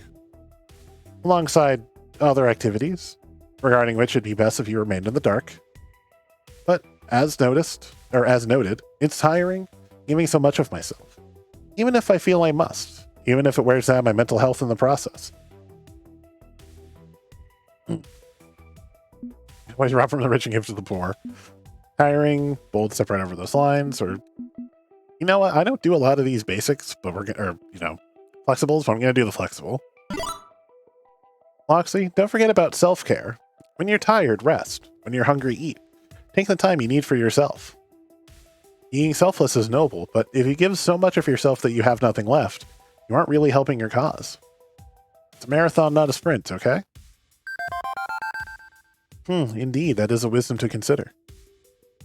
alongside other activities, regarding which it'd be best if you remained in the dark. But as noted, it's tiring giving so much of myself, even if I feel I must, even if it wears down my mental health in the process. Always rob from the rich and give to the poor. Tiring, bold, step right over those lines, or you know what? I don't do a lot of these basics, but flexibles, but I'm gonna do the flexible. Loxley, don't forget about self-care. When you're tired, rest. When you're hungry, eat. Take the time you need for yourself. Being selfless is noble, but if you give so much of yourself that you have nothing left, you aren't really helping your cause. It's a marathon, not a sprint, okay? Indeed, that is a wisdom to consider.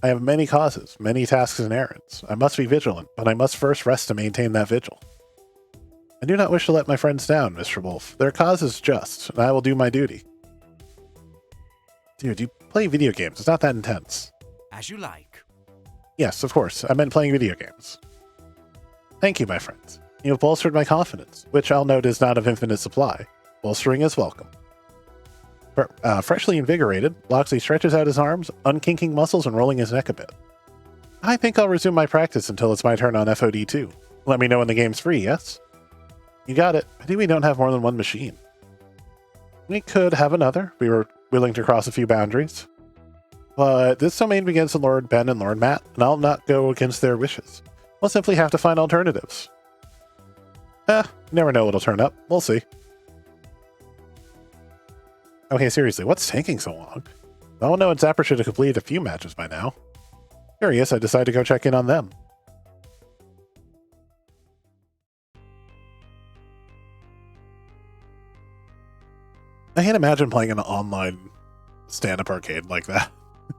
I have many causes, many tasks and errands. I must be vigilant, but I must first rest to maintain that vigil. I do not wish to let my friends down, Mr. Wolf. Their cause is just, and I will do my duty. Dude, you play video games. It's not that intense. As you like. Yes, of course. I meant playing video games. Thank you, my friends. You have bolstered my confidence, which I'll note is not of infinite supply. Bolstering is welcome. Freshly invigorated, Loxley stretches out his arms, unkinking muscles and rolling his neck a bit. I think I'll resume my practice until it's my turn on FOD2. Let me know when the game's free, yes? You got it. I think we don't have more than one machine. We could have another. We were willing to cross a few boundaries. But this domain begins with Lord Ben and Lord Matt, and I'll not go against their wishes. We'll simply have to find alternatives. You never know what'll turn up. We'll see. Okay, seriously, what's taking so long? Oh no, and Zapper should have completed a few matches by now. Curious, I decided to go check in on them. I can't imagine playing an online stand-up arcade like that.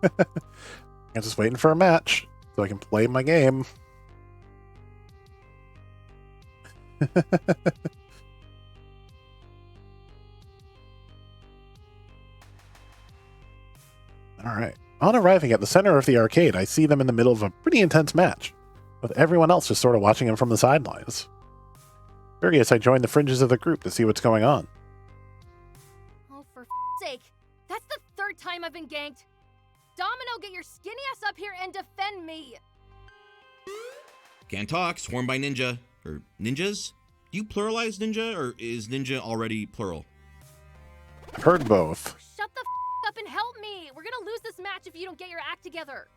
I'm just waiting for a match so I can play my game. Alright. On arriving at the center of the arcade, I see them in the middle of a pretty intense match, with everyone else just sort of watching them from the sidelines. Curious, I joined the fringes of the group to see what's going on. Oh, for sake. That's the third time I've been ganked. Domino, get your skinny ass up here and defend me. Can't talk, swarmed by ninja. Or ninjas? Do you pluralize ninja, or is ninja already plural? I've heard both. We're gonna lose this match if you don't get your act together.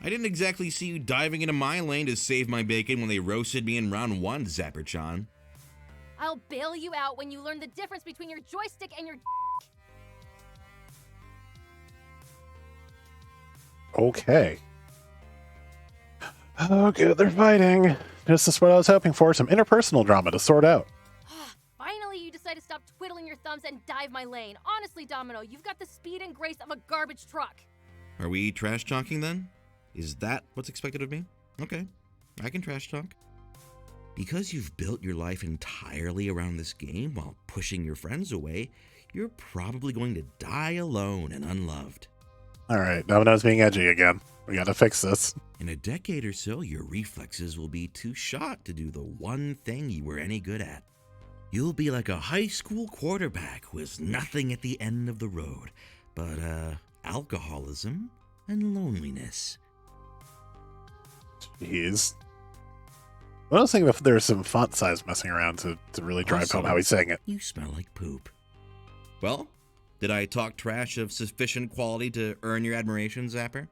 I didn't exactly see you diving into my lane to save my bacon when they roasted me in round 1, Zapper-chan. I'll bail you out when you learn the difference between your joystick and your Okay. Oh, good, they're fighting. This is what I was hoping for, some interpersonal drama to sort out. Finally, you decide to stop twiddling your thumbs and dive my lane. Honestly, Domino, you've got the speed and grace of a garbage truck. Are we trash talking then? Is that what's expected of me? Okay, I can trash talk. Because you've built your life entirely around this game while pushing your friends away, you're probably going to die alone and unloved. Alright, Domino's being edgy again. We gotta fix this. In a decade or so, your reflexes will be too shot to do the one thing you were any good at. You'll be like a high school quarterback who has nothing at the end of the road but alcoholism and loneliness. Jeez. I was thinking if there's some font size messing around to really drive Also, home how he's saying it. You smell like poop. Well, did I talk trash of sufficient quality to earn your admiration, Zapper?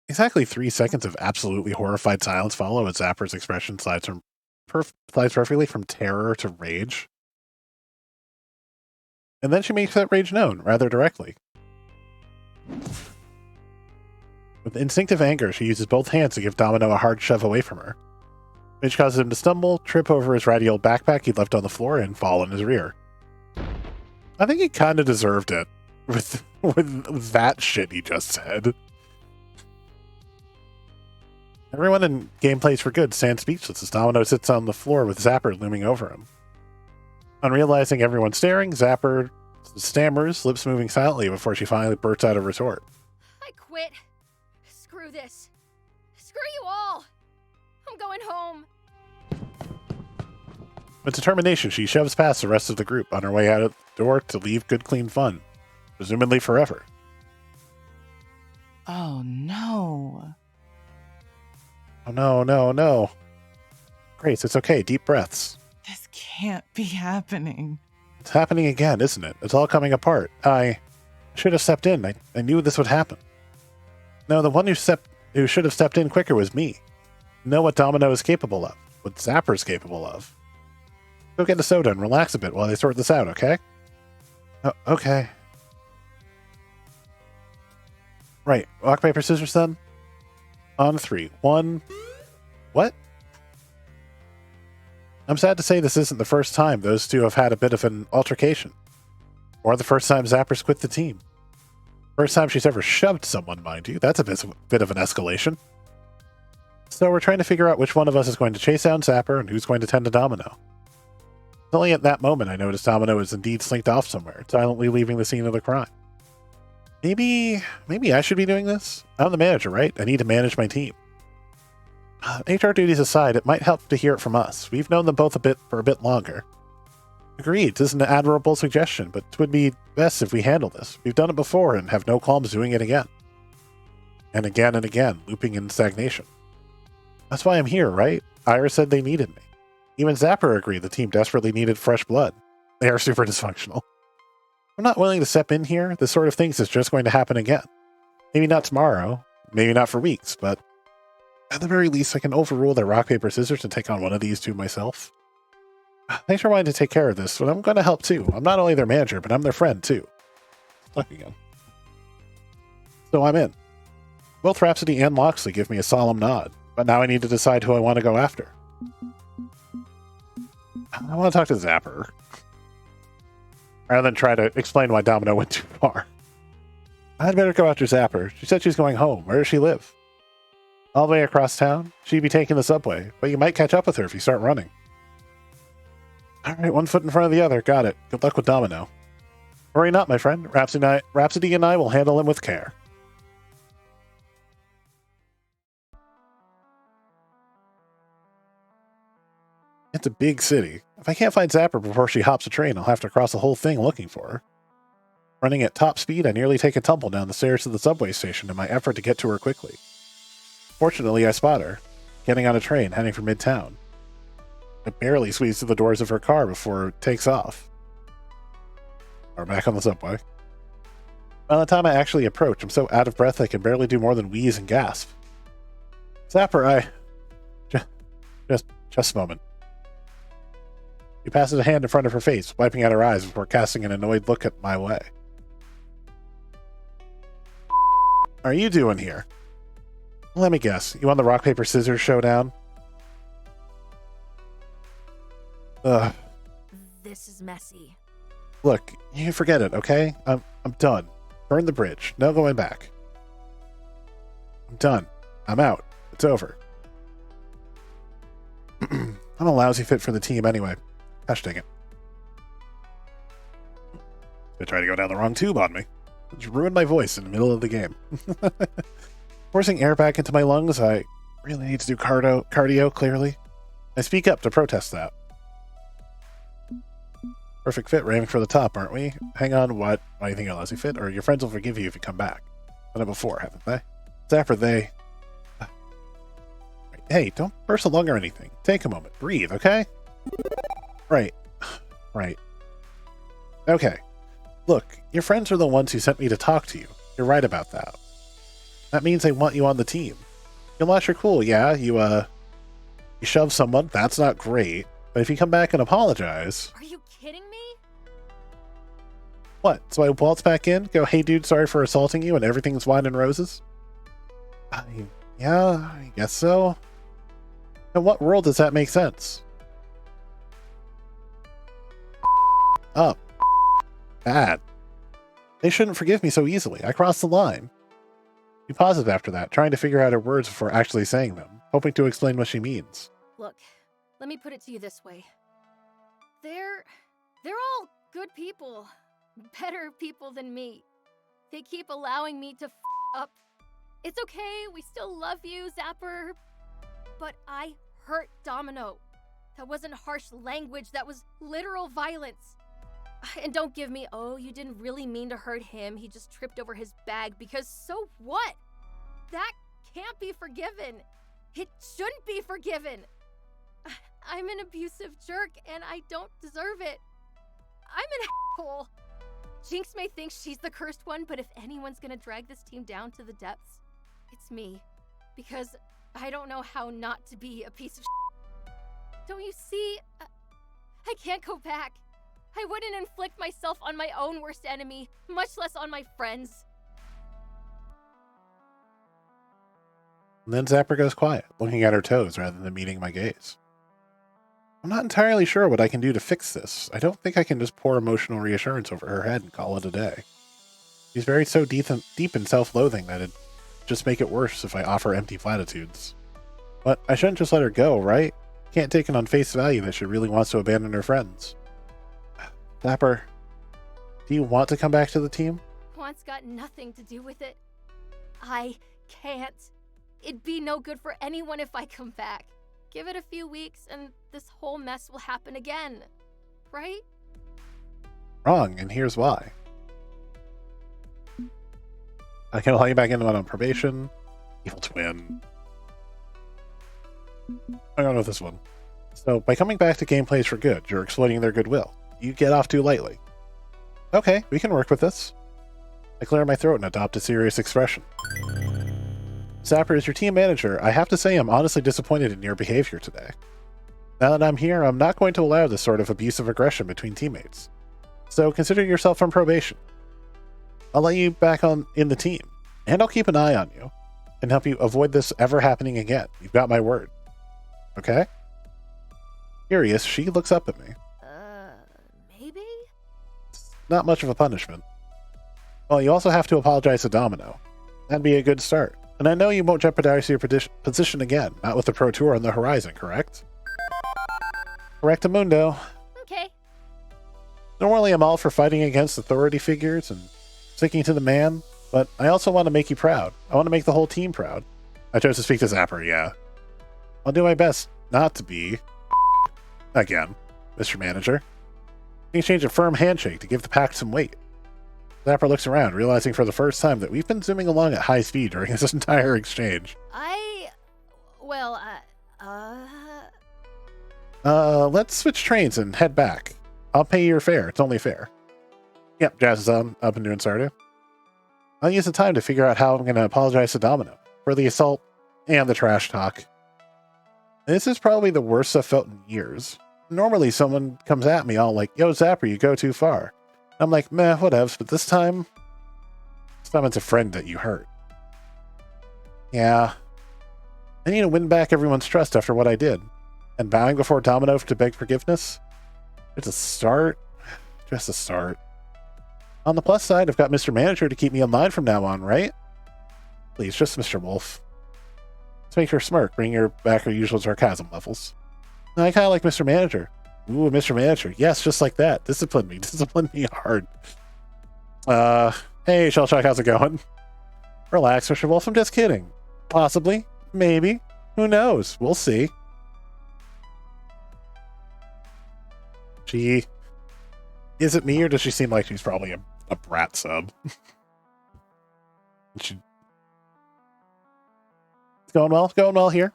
Exactly 3 seconds of absolutely horrified silence follow as Zapper's expression slides perfectly from terror to rage. And then she makes that rage known, rather directly. With instinctive anger, she uses both hands to give Domino a hard shove away from her, which causes him to stumble, trip over his ratty old backpack he'd left on the floor, and fall in his rear. I think he kind of deserved it with that shit he just said. Everyone in Gamedays For Good stands speechless as Domino sits on the floor with Zapper looming over him. On realizing everyone's staring, Zapper stammers, lips moving silently before she finally bursts out a retort. I quit. Screw this. Screw you all. I'm going home. With determination, she shoves past the rest of the group on her way out of the door to leave good, clean fun, presumably forever. Oh no. Oh no, no, no. Grace, it's okay. Deep breaths. This can't be happening. It's happening again, isn't it? It's all coming apart. I should have stepped in. I knew this would happen. No, the one who should have stepped in quicker was me. Know what Domino is capable of. What Zapper's capable of. Go get a soda and relax a bit while they sort this out, okay? Oh, okay. Right. Rock, paper, scissors, then? On 3. 1. What? I'm sad to say this isn't the first time those two have had a bit of an altercation. Or the first time Zapper's quit the team. First time she's ever shoved someone, mind you. That's a bit of an escalation. So we're trying to figure out which one of us is going to chase down Zapper and who's going to tend to Domino. It's only at that moment I noticed Domino is indeed slinked off somewhere, silently leaving the scene of the crime. Maybe I should be doing this? I'm the manager, right? I need to manage my team. HR duties aside, it might help to hear it from us. We've known them both for a bit longer. Agreed, this is an admirable suggestion, but it would be best if we handle this. We've done it before and have no qualms doing it again. And again, looping in stagnation. That's why I'm here, right? Iris said they needed me. Even Zapper agreed the team desperately needed fresh blood. They are super dysfunctional. I'm not willing to step in here. This sort of thing is just going to happen again. Maybe not tomorrow, maybe not for weeks, but at the very least I can overrule their rock, paper, scissors and take on one of these two myself. Thanks for wanting to take care of this, but I'm going to help too. I'm not only their manager, but I'm their friend too. Stuck again. So I'm in. Both Rhapsody and Loxley give me a solemn nod, but now I need to decide who I want to go after. I want to talk to Zapper, rather than try to explain why Domino went too far. I'd better go after Zapper. She said she's going home. Where does she live? All the way across town? She'd be taking the subway, but you might catch up with her if you start running. Alright, one foot in front of the other. Got it. Good luck with Domino. Worry not, my friend. Rhapsody and I will handle him with care. It's a big city. If I can't find Zapper before she hops a train, I'll have to cross the whole thing looking for her. Running at top speed, I nearly take a tumble down the stairs to the subway station in my effort to get to her quickly. Fortunately, I spot her, getting on a train heading for Midtown. I barely squeeze through the doors of her car before it takes off. We're back on the subway. By the time I actually approach, I'm so out of breath I can barely do more than wheeze and gasp. Zapper, Just a moment. He passes a hand in front of her face, wiping out her eyes before casting an annoyed look at my way. Are you doing here? Let me guess. You won the rock, paper, scissors showdown? Ugh. This is messy. Look, you can forget it, okay? I'm done. Burn the bridge. No going back. I'm done. I'm out. It's over. I'm a lousy fit for the team anyway. Gosh dang it. They try to go down the wrong tube on me. Just ruined my voice in the middle of the game. Forcing air back into my lungs, I really need to do cardio, clearly. I speak up to protest that. Perfect fit, we're aiming for the top, aren't we? Hang on, what? Why do you think you're lousy fit? Or your friends will forgive you if you come back. Done it before, haven't they? Zapper, they... Hey, don't burst a lung or anything. Take a moment. Breathe, okay? Right. Right. Okay. Look, your friends are the ones who sent me to talk to you. You're right about that. That means they want you on the team. You lost your cool, yeah? You shove someone? That's not great. But if you come back and apologize... Are you kidding me? What? So I waltz back in, go, hey dude, sorry for assaulting you, and everything's wine and roses? Yeah, I guess so. In what world does that make sense? Up. Bad. They shouldn't forgive me so easily. I crossed the line. She pauses after that, trying to figure out her words before actually saying them, hoping to explain what she means. Look, let me put it to you this way. They're all good people. Better people than me. They keep allowing me to up. It's okay, we still love you, Zapper. But I hurt Domino. That wasn't harsh language, that was literal violence. And don't give me, oh, you didn't really mean to hurt him, he just tripped over his bag, because so what? That can't be forgiven. It shouldn't be forgiven. I'm an abusive jerk, and I don't deserve it. I'm an asshole. Jinx may think she's the cursed one, but if anyone's gonna drag this team down to the depths, it's me. Because I don't know how not to be a piece of shit. Don't you see? I can't go back. I wouldn't inflict myself on my own worst enemy, much less on my friends. And then Zapper goes quiet, looking at her toes rather than meeting my gaze. I'm not entirely sure what I can do to fix this. I don't think I can just pour emotional reassurance over her head and call it a day. She's very so deep in self-loathing that it'd just make it worse if I offer empty platitudes. But I shouldn't just let her go, right? Can't take it on face value that she really wants to abandon her friends. Zapper, do you want to come back to the team? Want's got nothing to do with it. I can't. It'd be no good for anyone if I come back. Give it a few weeks and this whole mess will happen again. Right? Wrong, and here's why. I can allow you back in on probation. Evil twin. I'm going with this one. So, by coming back to Gamedays For Good, you're exploiting their goodwill. You get off too lightly. Okay, we can work with this. I clear my throat and adopt a serious expression. Zapper, as your team manager, I have to say I'm honestly disappointed in your behavior today. Now that I'm here, I'm not going to allow this sort of abusive aggression between teammates. So consider yourself on probation. I'll let you back in the team, and I'll keep an eye on you, and help you avoid this ever happening again. You've got my word. Okay? Curious, she looks up at me. Maybe? Not much of a punishment. Well, you also have to apologize to Domino. That'd be a good start. And I know you won't jeopardize your position again, not with the Pro Tour on the horizon, correct? Correctamundo. Okay. Normally I'm all for fighting against authority figures and sticking to the man, but I also want to make you proud. I want to make the whole team proud. I chose to speak to Zapper, yeah. I'll do my best not to be... Again, Mr. Manager. We exchange a firm handshake to give the pack some weight. Zapper looks around, realizing for the first time that we've been zooming along at high speed during this entire exchange. Let's switch trains and head back. I'll pay your fare. It's only fair. Yep, Jazz is up and doing Stardew. I'll use the time to figure out how I'm going to apologize to Domino for the assault and the trash talk. This is probably the worst I've felt in years. Normally, someone comes at me all like, yo, Zapper, you go too far. I'm like, meh, whatevs, but this time it's a friend that you hurt. Yeah. I need to win back everyone's trust after what I did. And bowing before Domino to beg forgiveness? It's a start. Just a start. On the plus side, I've got Mr. Manager to keep me in line from now on, right? Please, just Mr. Wolf. Let's make her smirk, bring her back her usual sarcasm levels. I kind of like Mr. Manager. Ooh, Mr. Manager. Yes, just like that. Discipline me. Discipline me hard. Hey, Shellshock, how's it going? Relax, Mr. Wolf. I'm just kidding. Possibly. Maybe. Who knows? We'll see. Is it me, or does she seem like she's probably a brat sub? It's going well. Going well here.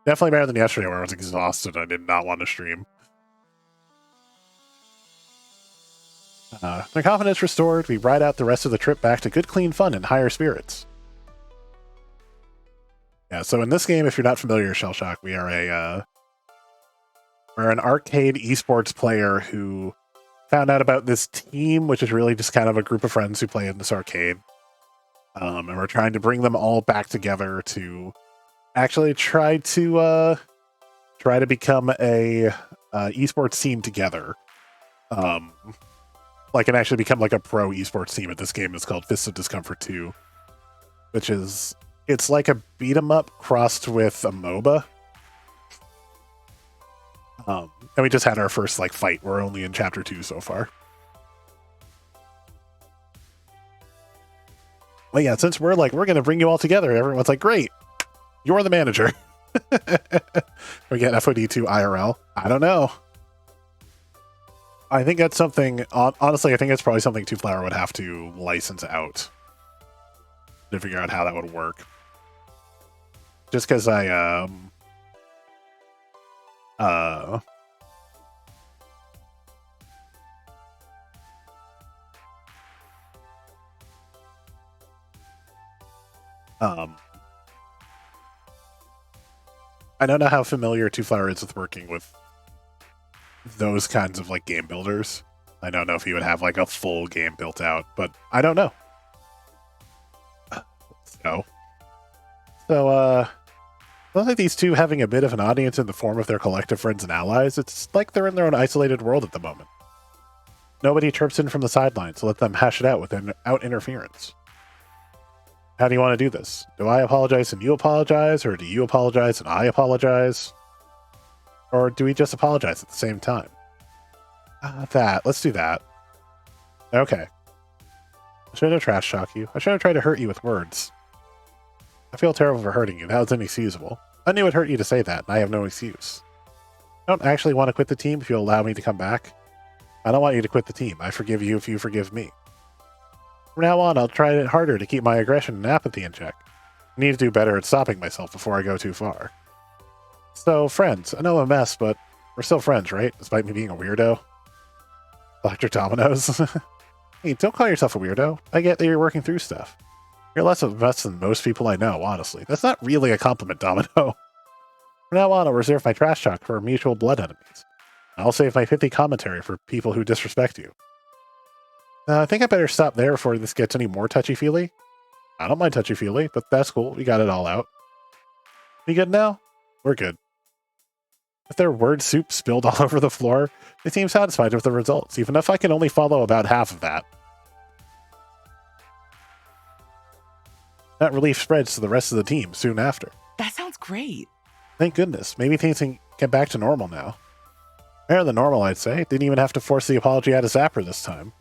Definitely better than yesterday where I was exhausted. I did not want to stream. My confidence restored. We ride out the rest of the trip back to good, clean fun and higher spirits. Yeah, so in this game, if you're not familiar, Shellshock, we are we're an arcade esports player who found out about this team, which is really just kind of a group of friends who play in this arcade. And we're trying to bring them all back together to actually try to become a esports team together. And actually become like a pro esports team. At this game is called Fists of Discomfort 2, which is it's like a beat 'em up crossed with a MOBA. And we just had our first fight. We're only in chapter 2 so far. Well, yeah, since we're gonna bring you all together, everyone's like, great, you're the manager. We get FOD2 IRL. I don't know. I think that's something, honestly, I think it's probably something Two Flower would have to license out to figure out how that would work. Just because I don't know how familiar Two Flower is with working with those kinds of game builders. I don't know if he would have a full game built out, but I don't know. So I think these two having a bit of an audience in the form of their collective friends and allies, it's like they're in their own isolated world at the moment. Nobody chirps in from the sidelines, so let them hash it out without interference. How do you want to do this? Do I apologize and you apologize, or do you apologize and I apologize? Or do we just apologize at the same time? Let's do that. Okay. I shouldn't have trash talked you. I shouldn't have tried to hurt you with words. I feel terrible for hurting you. That was inexcusable. I knew it hurt you to say that, and I have no excuse. I don't actually want to quit the team if you'll allow me to come back. I don't want you to quit the team. I forgive you if you forgive me. From now on, I'll try harder to keep my aggression and apathy in check. I need to do better at stopping myself before I go too far. So, friends, I know I'm a mess, but we're still friends, right? Despite me being a weirdo. Dr. Dominoes. Hey, don't call yourself a weirdo. I get that you're working through stuff. You're less of a mess than most people I know, honestly. That's not really a compliment, Domino. From now on, I'll reserve my trash talk for mutual blood enemies. I'll save my pithy commentary for people who disrespect you. I think I better stop there before this gets any more touchy-feely. I don't mind touchy-feely, but that's cool. We got it all out. We good now? We're good. With their word soup spilled all over the floor, they seem satisfied with the results, even if I can only follow about half of that. That relief spreads to the rest of the team soon after. That sounds great. Thank goodness. Maybe things can get back to normal now. Better than normal, I'd say. Didn't even have to force the apology out of Zapper this time.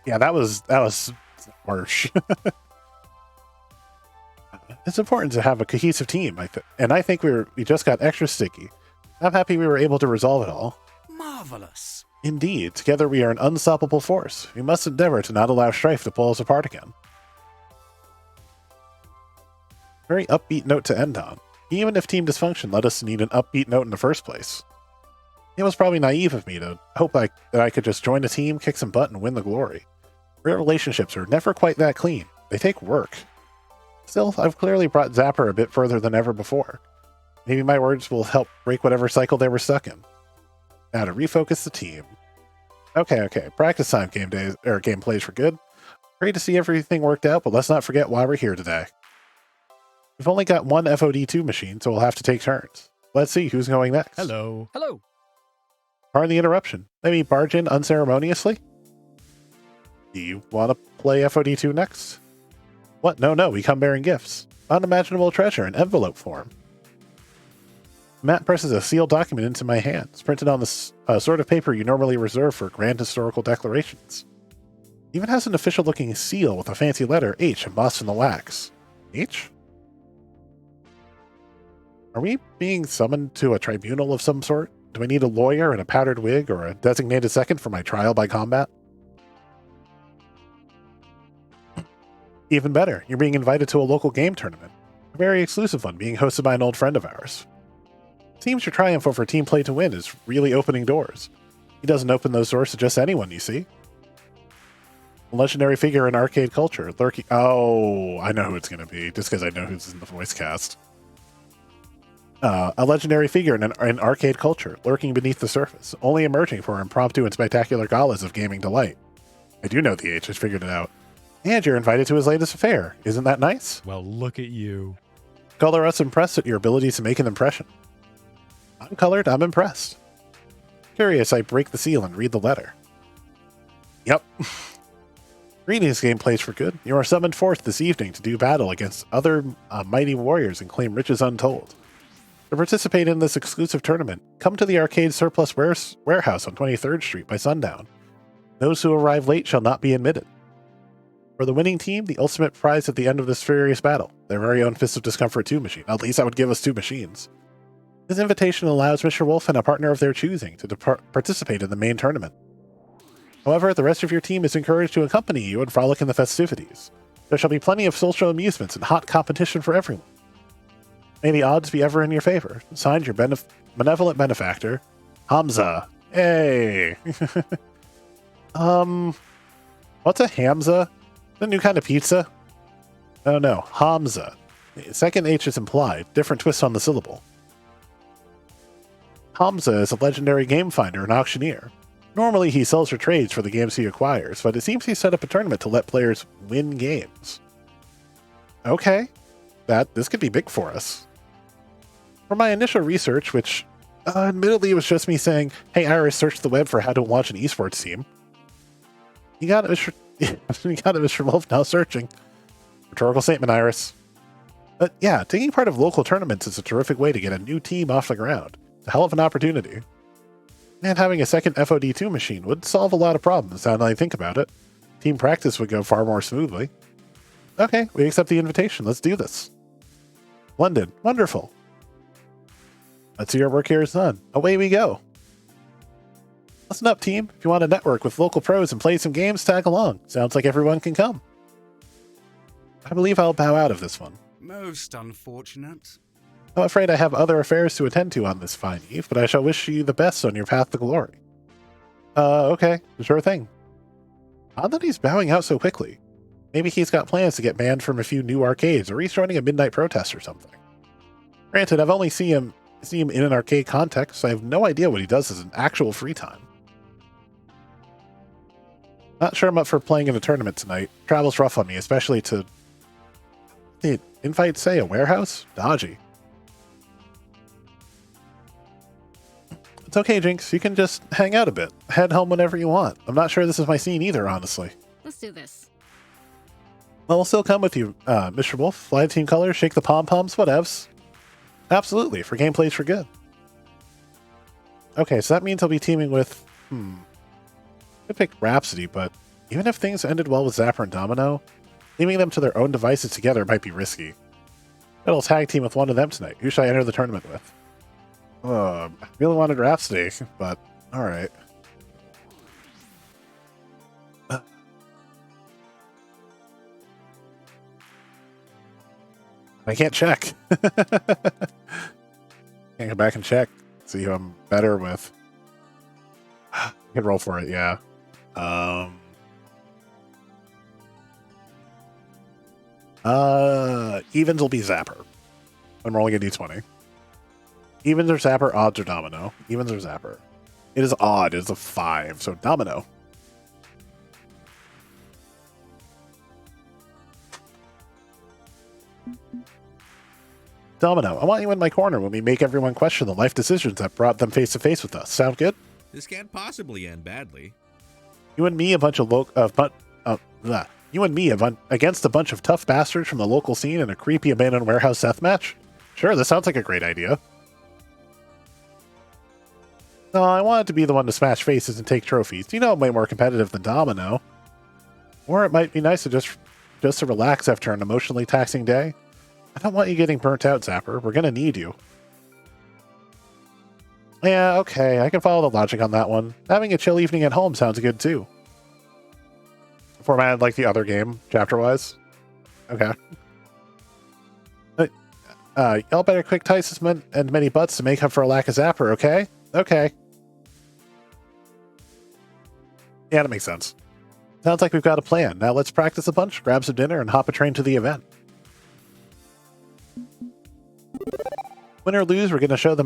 Yeah, that was harsh. It's important to have a cohesive team, and I think we just got extra sticky. I'm happy we were able to resolve it all. Marvelous. Indeed, together we are an unstoppable force. We must endeavor to not allow strife to pull us apart again. Very upbeat note to end on. even if team dysfunction led us to need an upbeat note in the first place. It was probably naive of me to hope that I could just join a team, kick some butt, and win the glory. Real relationships are never quite that clean. They take work. Still, I've clearly brought Zapper a bit further than ever before. Maybe my words will help break whatever cycle they were stuck in. Now to refocus the team. Okay. Practice time, game plays for good. Great to see everything worked out, but let's not forget why we're here today. We've only got one FOD2 machine, so we'll have to take turns. Let's see who's going next. Hello. Hello. Pardon the interruption. Let me barge in unceremoniously. Do you want to play FOD2 next? What? No, we come bearing gifts. Unimaginable treasure in envelope form. Matt presses a sealed document into my hands, printed on the sort of paper you normally reserve for grand historical declarations. Even has an official-looking seal with a fancy letter H embossed in the wax. H? Are we being summoned to a tribunal of some sort? Do I need a lawyer and a powdered wig or a designated second for my trial by combat? Even better, you're being invited to a local game tournament. A very exclusive one being hosted by an old friend of ours. Seems your triumph over team play to win is really opening doors. He doesn't open those doors to just anyone, you see. A legendary figure in arcade culture, lurking... Oh, I know who it's going to be, just because I know who's in the voice cast. A legendary figure in arcade culture, lurking beneath the surface, only emerging for impromptu and spectacular galas of gaming delight. I do know the H, I figured it out. And you're invited to his latest affair. Isn't that nice? Well, look at you. Color us impressed at your ability to make an impression. I'm colored, I'm impressed. Curious, I break the seal and read the letter. Yep. Greetings, Game Plays for Good. You are summoned forth this evening to do battle against other mighty warriors and claim riches untold. To participate in this exclusive tournament, come to the arcade surplus warehouse on 23rd Street by sundown. Those who arrive late shall not be admitted. For the winning team, the ultimate prize at the end of this furious battle, their very own Fist of Discomfort 2 machine. At least that would give us 2 machines. This invitation allows Mr. Wolf and a partner of their choosing to participate in the main tournament. However, the rest of your team is encouraged to accompany you and frolic in the festivities. There shall be plenty of social amusements and hot competition for everyone. May the odds be ever in your favor. Signed, your benevolent benefactor, Hamza. Hey! What's a Hamza? A new kind of pizza? Oh no, Hamza. The second H is implied, different twist on the syllable. Hamza is a legendary game finder and auctioneer. Normally he sells or trades for the games he acquires, but it seems he set up a tournament to let players win games. Okay, this could be big for us. For my initial research, which admittedly was just me saying, hey Iris, search the web for how to launch an esports team. You got it, Mr. Wolf, now searching. Rhetorical statement, Iris. But yeah, taking part of local tournaments is a terrific way to get a new team off the ground. It's a hell of an opportunity. And having a second FOD2 machine would solve a lot of problems, now that I think about it. Team practice would go far more smoothly. Okay, we accept the invitation. Let's do this. London, wonderful. Let's see our work here is done. Away we go. Listen up, team. If you want to network with local pros and play some games, tag along. Sounds like everyone can come. I believe I'll bow out of this one. Most unfortunate. I'm afraid I have other affairs to attend to on this fine eve, but I shall wish you the best on your path to glory. Okay, sure thing. Odd that he's bowing out so quickly. Maybe he's got plans to get banned from a few new arcades, or he's joining a midnight protest or something. Granted, I've only seen him in an arcade context, so I have no idea what he does as an actual free time. Not sure I'm up for playing in a tournament tonight. Travel's rough on me, especially to... Did invite say a warehouse? Dodgy. It's okay, Jinx. You can just hang out a bit. Head home whenever you want. I'm not sure this is my scene either, honestly. Let's do this. Well, we'll still come with you, Mr. Wolf. Fly the team colors, shake the pom-poms, whatevs. Absolutely, for Gameplays for Good. Okay, so that means I'll be teaming with... I'd pick Rhapsody, but even if things ended well with Zapper and Domino, leaving them to their own devices together might be risky. I'll tag team with one of them tonight. Who should I enter the tournament with? I really wanted Rhapsody, but alright. I can't check. come back and check. See who I'm better with. I can roll for it, yeah. Evens will be Zapper. I'm rolling a d20. Evens or Zapper, odds or Domino. Evens or Zapper. It is odd. It is a 5, so Domino. Domino, I want you in my corner when we make everyone question the life decisions that brought them face to face with us. Sound good? This can't possibly end badly. You and me, against a bunch of tough bastards from the local scene in a creepy abandoned warehouse death match? Sure, this sounds like a great idea. No, I wanted to be the one to smash faces and take trophies. You know I'm way more competitive than Domino. Or it might be nice to just to relax after an emotionally taxing day. I don't want you getting burnt out, Zapper. We're gonna need you. Yeah, okay, I can follow the logic on that one. Having a chill evening at home sounds good too. Formatted like the other game, chapter-wise. Okay. Y'all better quick tice and many butts to make up for a lack of Zapper, okay? Okay. Yeah, that makes sense. Sounds like we've got a plan. Now let's practice a bunch, grab some dinner, and hop a train to the event. Win or lose, we're going to show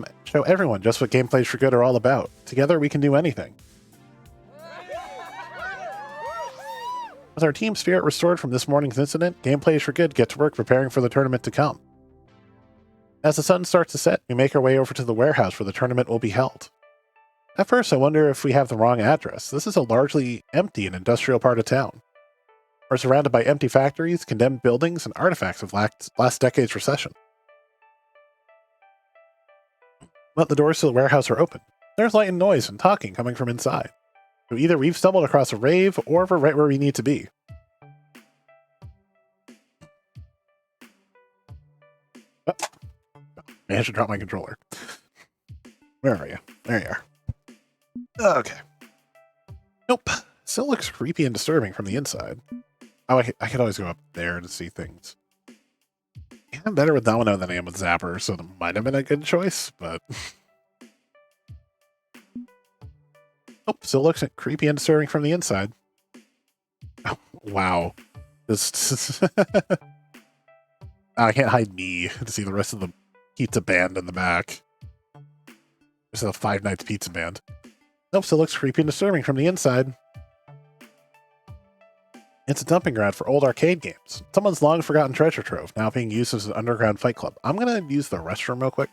everyone just what Gameplays for Good are all about. Together, we can do anything. With our team spirit restored from this morning's incident, Gameplays for Good get to work preparing for the tournament to come. As the sun starts to set, we make our way over to the warehouse where the tournament will be held. At first, I wonder if we have the wrong address. This is a largely empty and industrial part of town. We're surrounded by empty factories, condemned buildings, and artifacts of last decade's recession. But the doors to the warehouse are open. There's light and noise and talking coming from inside. So either we've stumbled across a rave, or we're right where we need to be. Oh. Man, I should drop my controller. Where are you? There you are. Okay. Nope. Still looks creepy and disturbing from the inside. Oh, I could always go up there to see things. Yeah, I'm better with Domino than I am with Zapper, so that might have been a good choice, but... Oh, still looks creepy and disturbing from the inside. Oh, wow. This... I can't hide me to see the rest of the pizza band in the back. This is a Five Nights pizza band. Nope, still looks creepy and disturbing from the inside. It's a dumping ground for old arcade games. Someone's long forgotten treasure trove, now being used as an underground fight club. I'm gonna use the restroom real quick.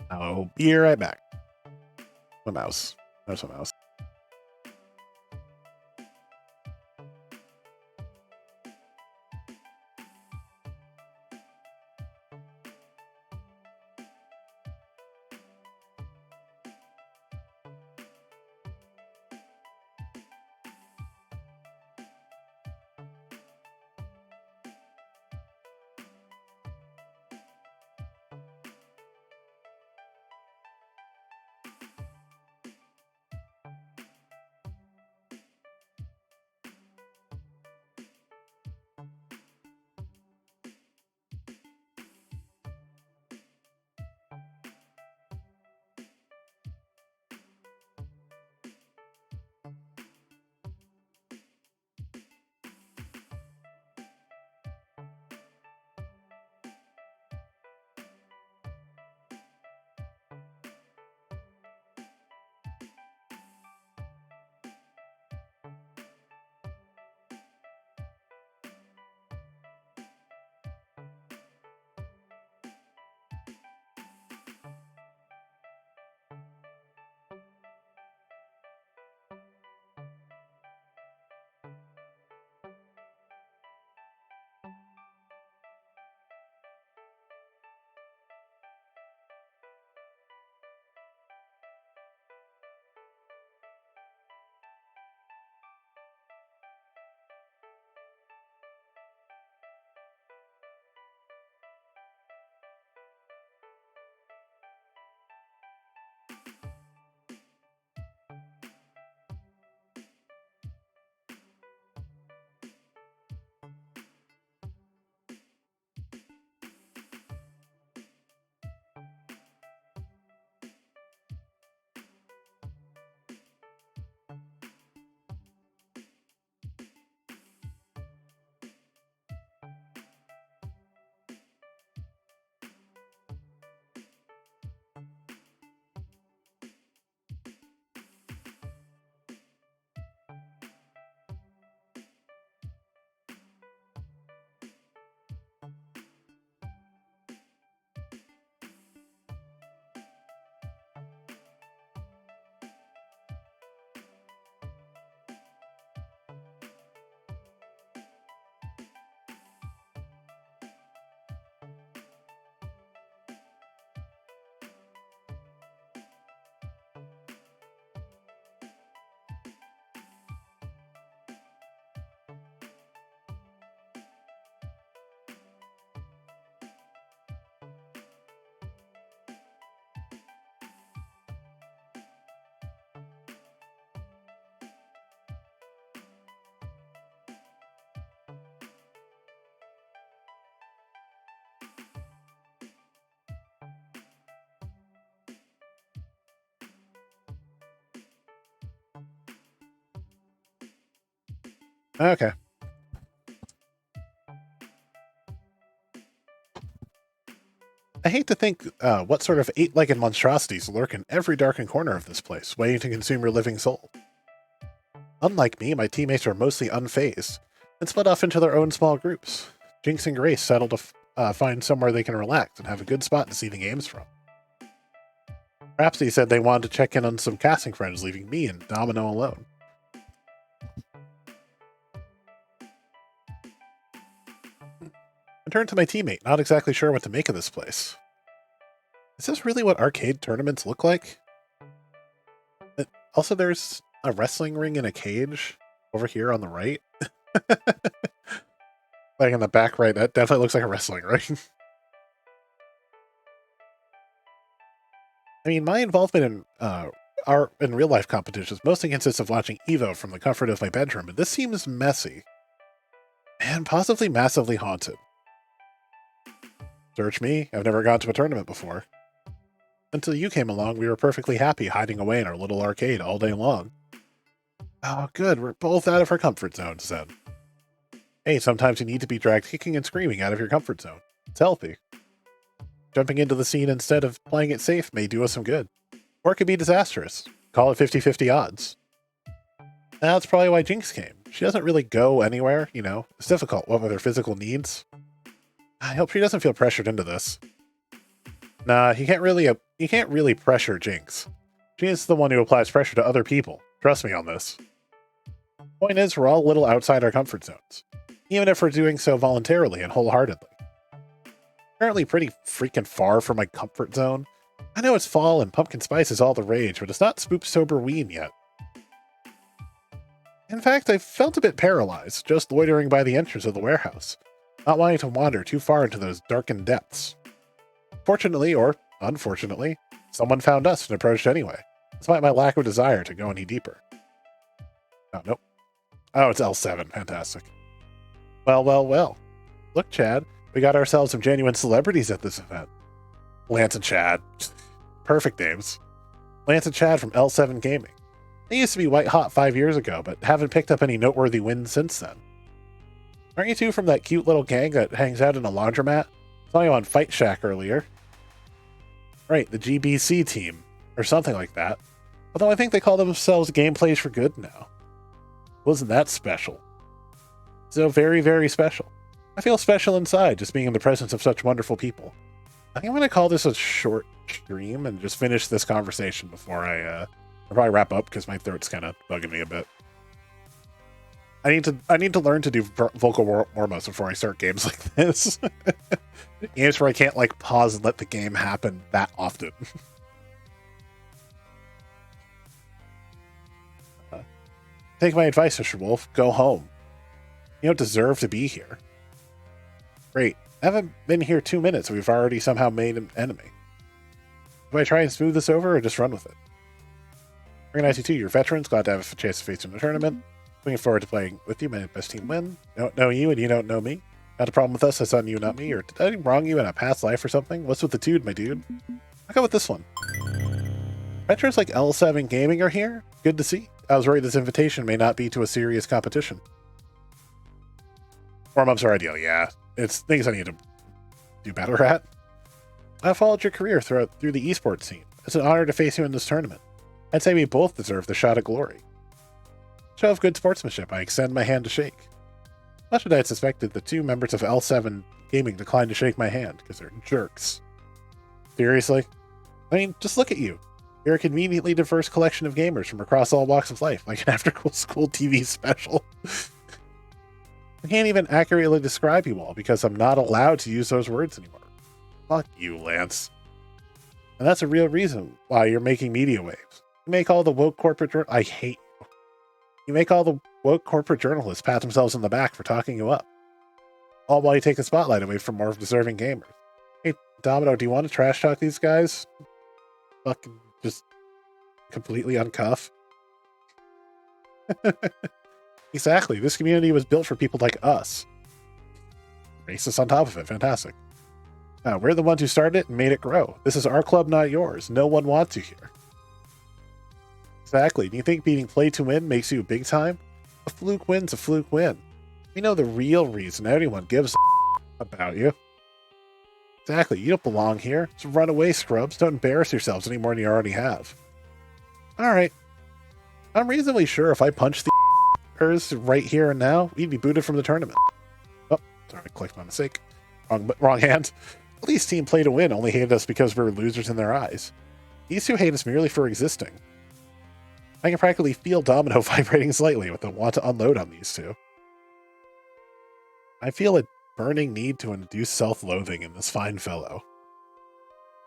I'll be right back. My mouse. There's my mouse. Okay. I hate to think what sort of eight-legged monstrosities lurk in every darkened corner of this place, waiting to consume your living soul. Unlike me, my teammates are mostly unfazed and split off into their own small groups. Jinx and Grace settle to find somewhere they can relax and have a good spot to see the games from. Rhapsody said they wanted to check in on some casting friends, leaving me and Domino alone. I turned to my teammate, not exactly sure what to make of this place. Is this really what arcade tournaments look like? Also, there's a wrestling ring in a cage over here on the right. Like in the back right, that definitely looks like a wrestling ring. I mean, my involvement in real life competitions mostly consists of watching Evo from the comfort of my bedroom, but this seems messy. And possibly massively haunted. Search me, I've never gone to a tournament before. Until you came along, we were perfectly happy hiding away in our little arcade all day long. Oh, good, we're both out of our comfort zones then. Hey, sometimes you need to be dragged kicking and screaming out of your comfort zone. It's healthy. Jumping into the scene instead of playing it safe may do us some good. Or it could be disastrous. Call it 50-50 odds. That's probably why Jinx came. She doesn't really go anywhere, you know. It's difficult, what with her physical needs. I hope she doesn't feel pressured into this. Nah, you can't really pressure Jinx. She is the one who applies pressure to other people. Trust me on this. Point is, we're all a little outside our comfort zones. Even if we're doing so voluntarily and wholeheartedly. Currently pretty freaking far from my comfort zone. I know it's fall and pumpkin spice is all the rage, but it's not Spoop Soberween yet. In fact, I felt a bit paralyzed, just loitering by the entrance of the warehouse, not wanting to wander too far into those darkened depths. Fortunately, or unfortunately, someone found us and approached anyway, despite my lack of desire to go any deeper. Oh, nope. Oh, it's L7. Fantastic. Well. Look, Chad, we got ourselves some genuine celebrities at this event. Lance and Chad. Perfect names. Lance and Chad from L7 Gaming. They used to be white hot 5 years ago, but haven't picked up any noteworthy wins since then. Aren't you two from that cute little gang that hangs out in a laundromat? Saw you on Fight Shack earlier. Right, the GBC team, or something like that. Although I think they call themselves Gamedays For Good now. Wasn't that special? So very, very special. I feel special inside just being in the presence of such wonderful people. I think I'm going to call this a short stream and just finish this conversation before I'll probably wrap up because my throat's kind of bugging me a bit. I need to learn to do vocal warm-ups before I start games like this. Games where I can't like pause and let the game happen that often. Take my advice, Mr. Wolf. Go home. You don't deserve to be here. Great. I haven't been here 2 minutes, and we've already somehow made an enemy. Do I try and smooth this over, or just run with it? Recognize you too. You're veterans. Glad to have a chance to face you in the tournament. Looking forward to playing with you. My best team win. Don't know you, and you don't know me. Got a problem with us? That's on you, not me. Or did I wrong you in a past life or something? What's with the dude, my dude? I'll go with this one. Veterans like L7 Gaming are here. Good to see. I was worried this invitation may not be to a serious competition. Warm-ups are ideal, yeah. It's things I need to do better at. I followed your career through the esports scene. It's an honor to face you in this tournament. I'd say we both deserve the shot at glory. Show of good sportsmanship, I extend my hand to shake. Much as I had suspected, the two members of L7 Gaming declined to shake my hand, because they're jerks. Seriously? I mean, just look at you. You're a conveniently diverse collection of gamers from across all walks of life, like an after-school TV special. I can't even accurately describe you all, because I'm not allowed to use those words anymore. Fuck you, Lance. And that's a real reason why you're making media waves. You make all the woke corporate I hate you. You make all the woke corporate journalists pat themselves on the back for talking you up. All while you take the spotlight away from more deserving gamers. Hey, Domino, do you want to trash talk these guys? Fucking just completely uncuff. Exactly. This community was built for people like us. Racist on top of it. Fantastic. We're the ones who started it and made it grow. This is our club, not yours. No one wants you here. Exactly. Do you think beating play to win makes you big time? A fluke win's a fluke win. We know the real reason anyone gives a about you. Exactly, you don't belong here. So run away, scrubs. Don't embarrass yourselves any more than you already have. Alright. I'm reasonably sure if I punched the hers right here and now, we'd be booted from the tournament. Oh, sorry, I clicked my mistake. Wrong hand. At least Team Play to Win only hated us because we were losers in their eyes. These two hate us merely for existing. I can practically feel Domino vibrating slightly with the want to unload on these two. I feel a burning need to induce self-loathing in this fine fellow.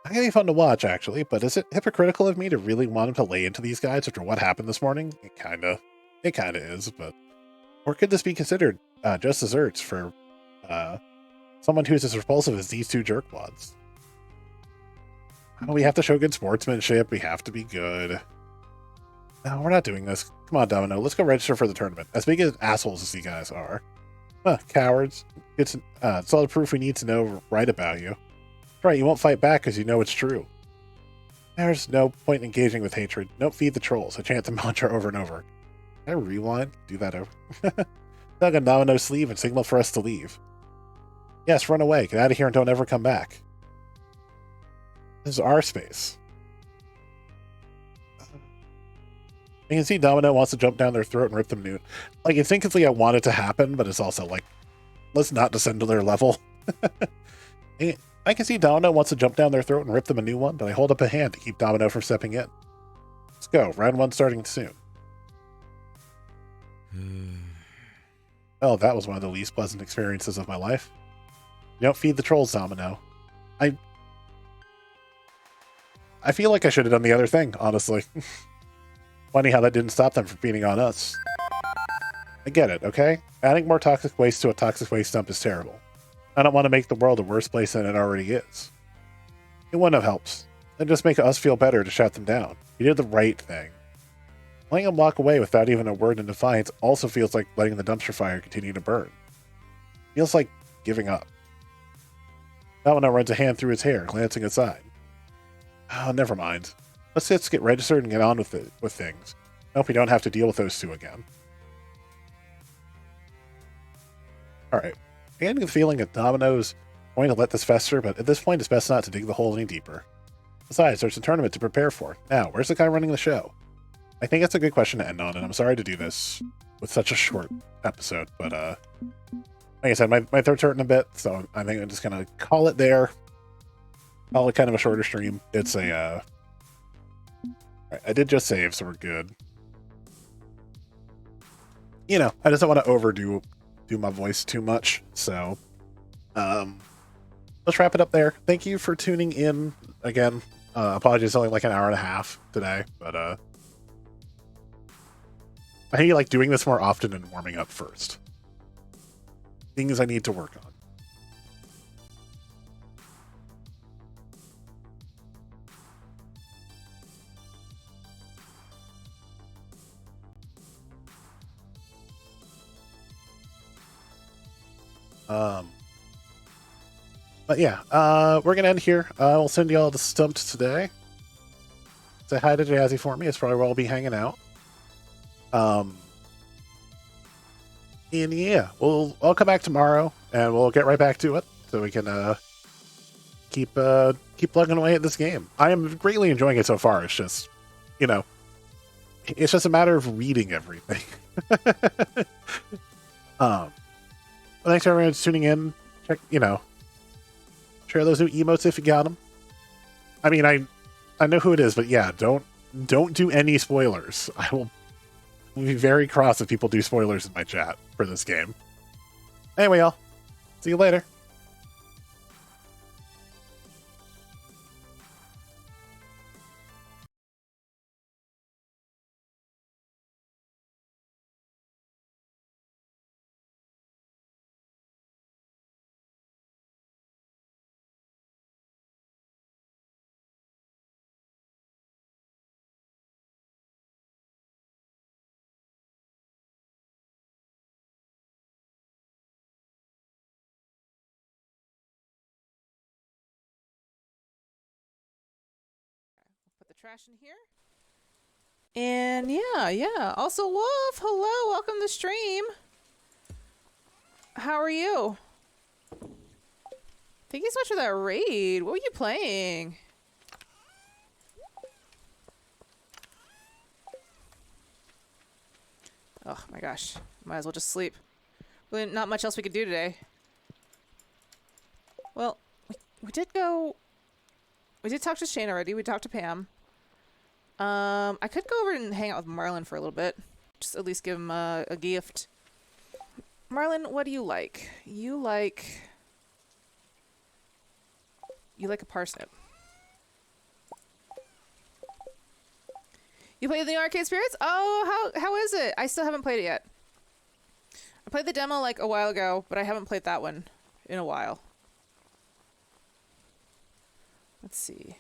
Not gonna be fun to watch, actually, but is it hypocritical of me to really want him to lay into these guys after what happened this morning? It kinda is, but... Or could this be considered just desserts for someone who's as repulsive as these two jerkwads? We have to show good sportsmanship, we have to be good. No, we're not doing this. Come on, Domino, let's go register for the tournament. As big as assholes as these guys are. Cowards. It's all the proof we need to know right about you. Right, you won't fight back because you know it's true. There's no point in engaging with hatred. Don't feed the trolls. I chant the mantra over and over. Can I rewind? Do that over. Tug on Domino's sleeve and signal for us to leave. Yes, run away. Get out of here and don't ever come back. This is our space. You can see Domino wants to jump down their throat and rip them new. Like, instinctively I want it to happen, but it's also like, let's not descend to their level. I can see Domino wants to jump down their throat and rip them a new one, but I hold up a hand to keep Domino from stepping in. Let's go. Round one starting soon. Oh, that was one of the least pleasant experiences of my life. You don't feed the trolls, Domino. I feel like I should have done the other thing, honestly. Funny how that didn't stop them from feeding on us. I get it, okay? Adding more toxic waste to a toxic waste dump is terrible. I don't want to make the world a worse place than it already is. It wouldn't have helped. It'd just make us feel better to shut them down. You did the right thing. Letting them walk away without even a word in defiance also feels like letting the dumpster fire continue to burn. Feels like giving up. Domino runs a hand through his hair, glancing aside. Oh, never mind. Let's just get registered and get on with things. I hope we don't have to deal with those two again. Alright. I'm getting the feeling that Domino's going to let this fester, but at this point it's best not to dig the hole any deeper. Besides, there's a tournament to prepare for. Now, where's the guy running the show? I think that's a good question to end on, and I'm sorry to do this with such a short episode, but like I said, my throat's hurting a bit, so I think I'm just gonna call it there. Call it kind of a shorter stream. It's a I did just save, so we're good. You know, I just don't want to overdo my voice too much, so let's wrap it up there. Thank you for tuning in again. Apologies, only like an hour and a half today, but I think like doing this more often and warming up first. Things I need to work on. But yeah, we're gonna end here. We'll send you all the Stumped today. Say hi to Jazzy for me. It's probably where I'll be hanging out. And yeah, I'll come back tomorrow and we'll get right back to it so we can keep plugging away at this game. I am greatly enjoying it so far. It's just, you know, it's just a matter of reading everything. Thanks everyone for tuning in. Check, you know, share those new emotes if you got them. I mean, I know who it is, but yeah, don't do any spoilers. I will be very cross if people do spoilers in my chat for this game. Anyway, y'all, see you later. Put the trash in here. And yeah. Also, Wolf, hello, welcome to stream. How are you? Thank you so much for that raid. What were you playing? Oh my gosh. Might as well just sleep. Well, not much else we could do today. Well, we did go... We did talk to Shane already. We talked to Pam. I could go over and hang out with Marlon for a little bit. Just at least give him a gift. Marlon, what do you like? You like a parsnip. You played the new Arcade Spirits? Oh, how is it? I still haven't played it yet. I played the demo like a while ago, but I haven't played that one in a while. Let's see.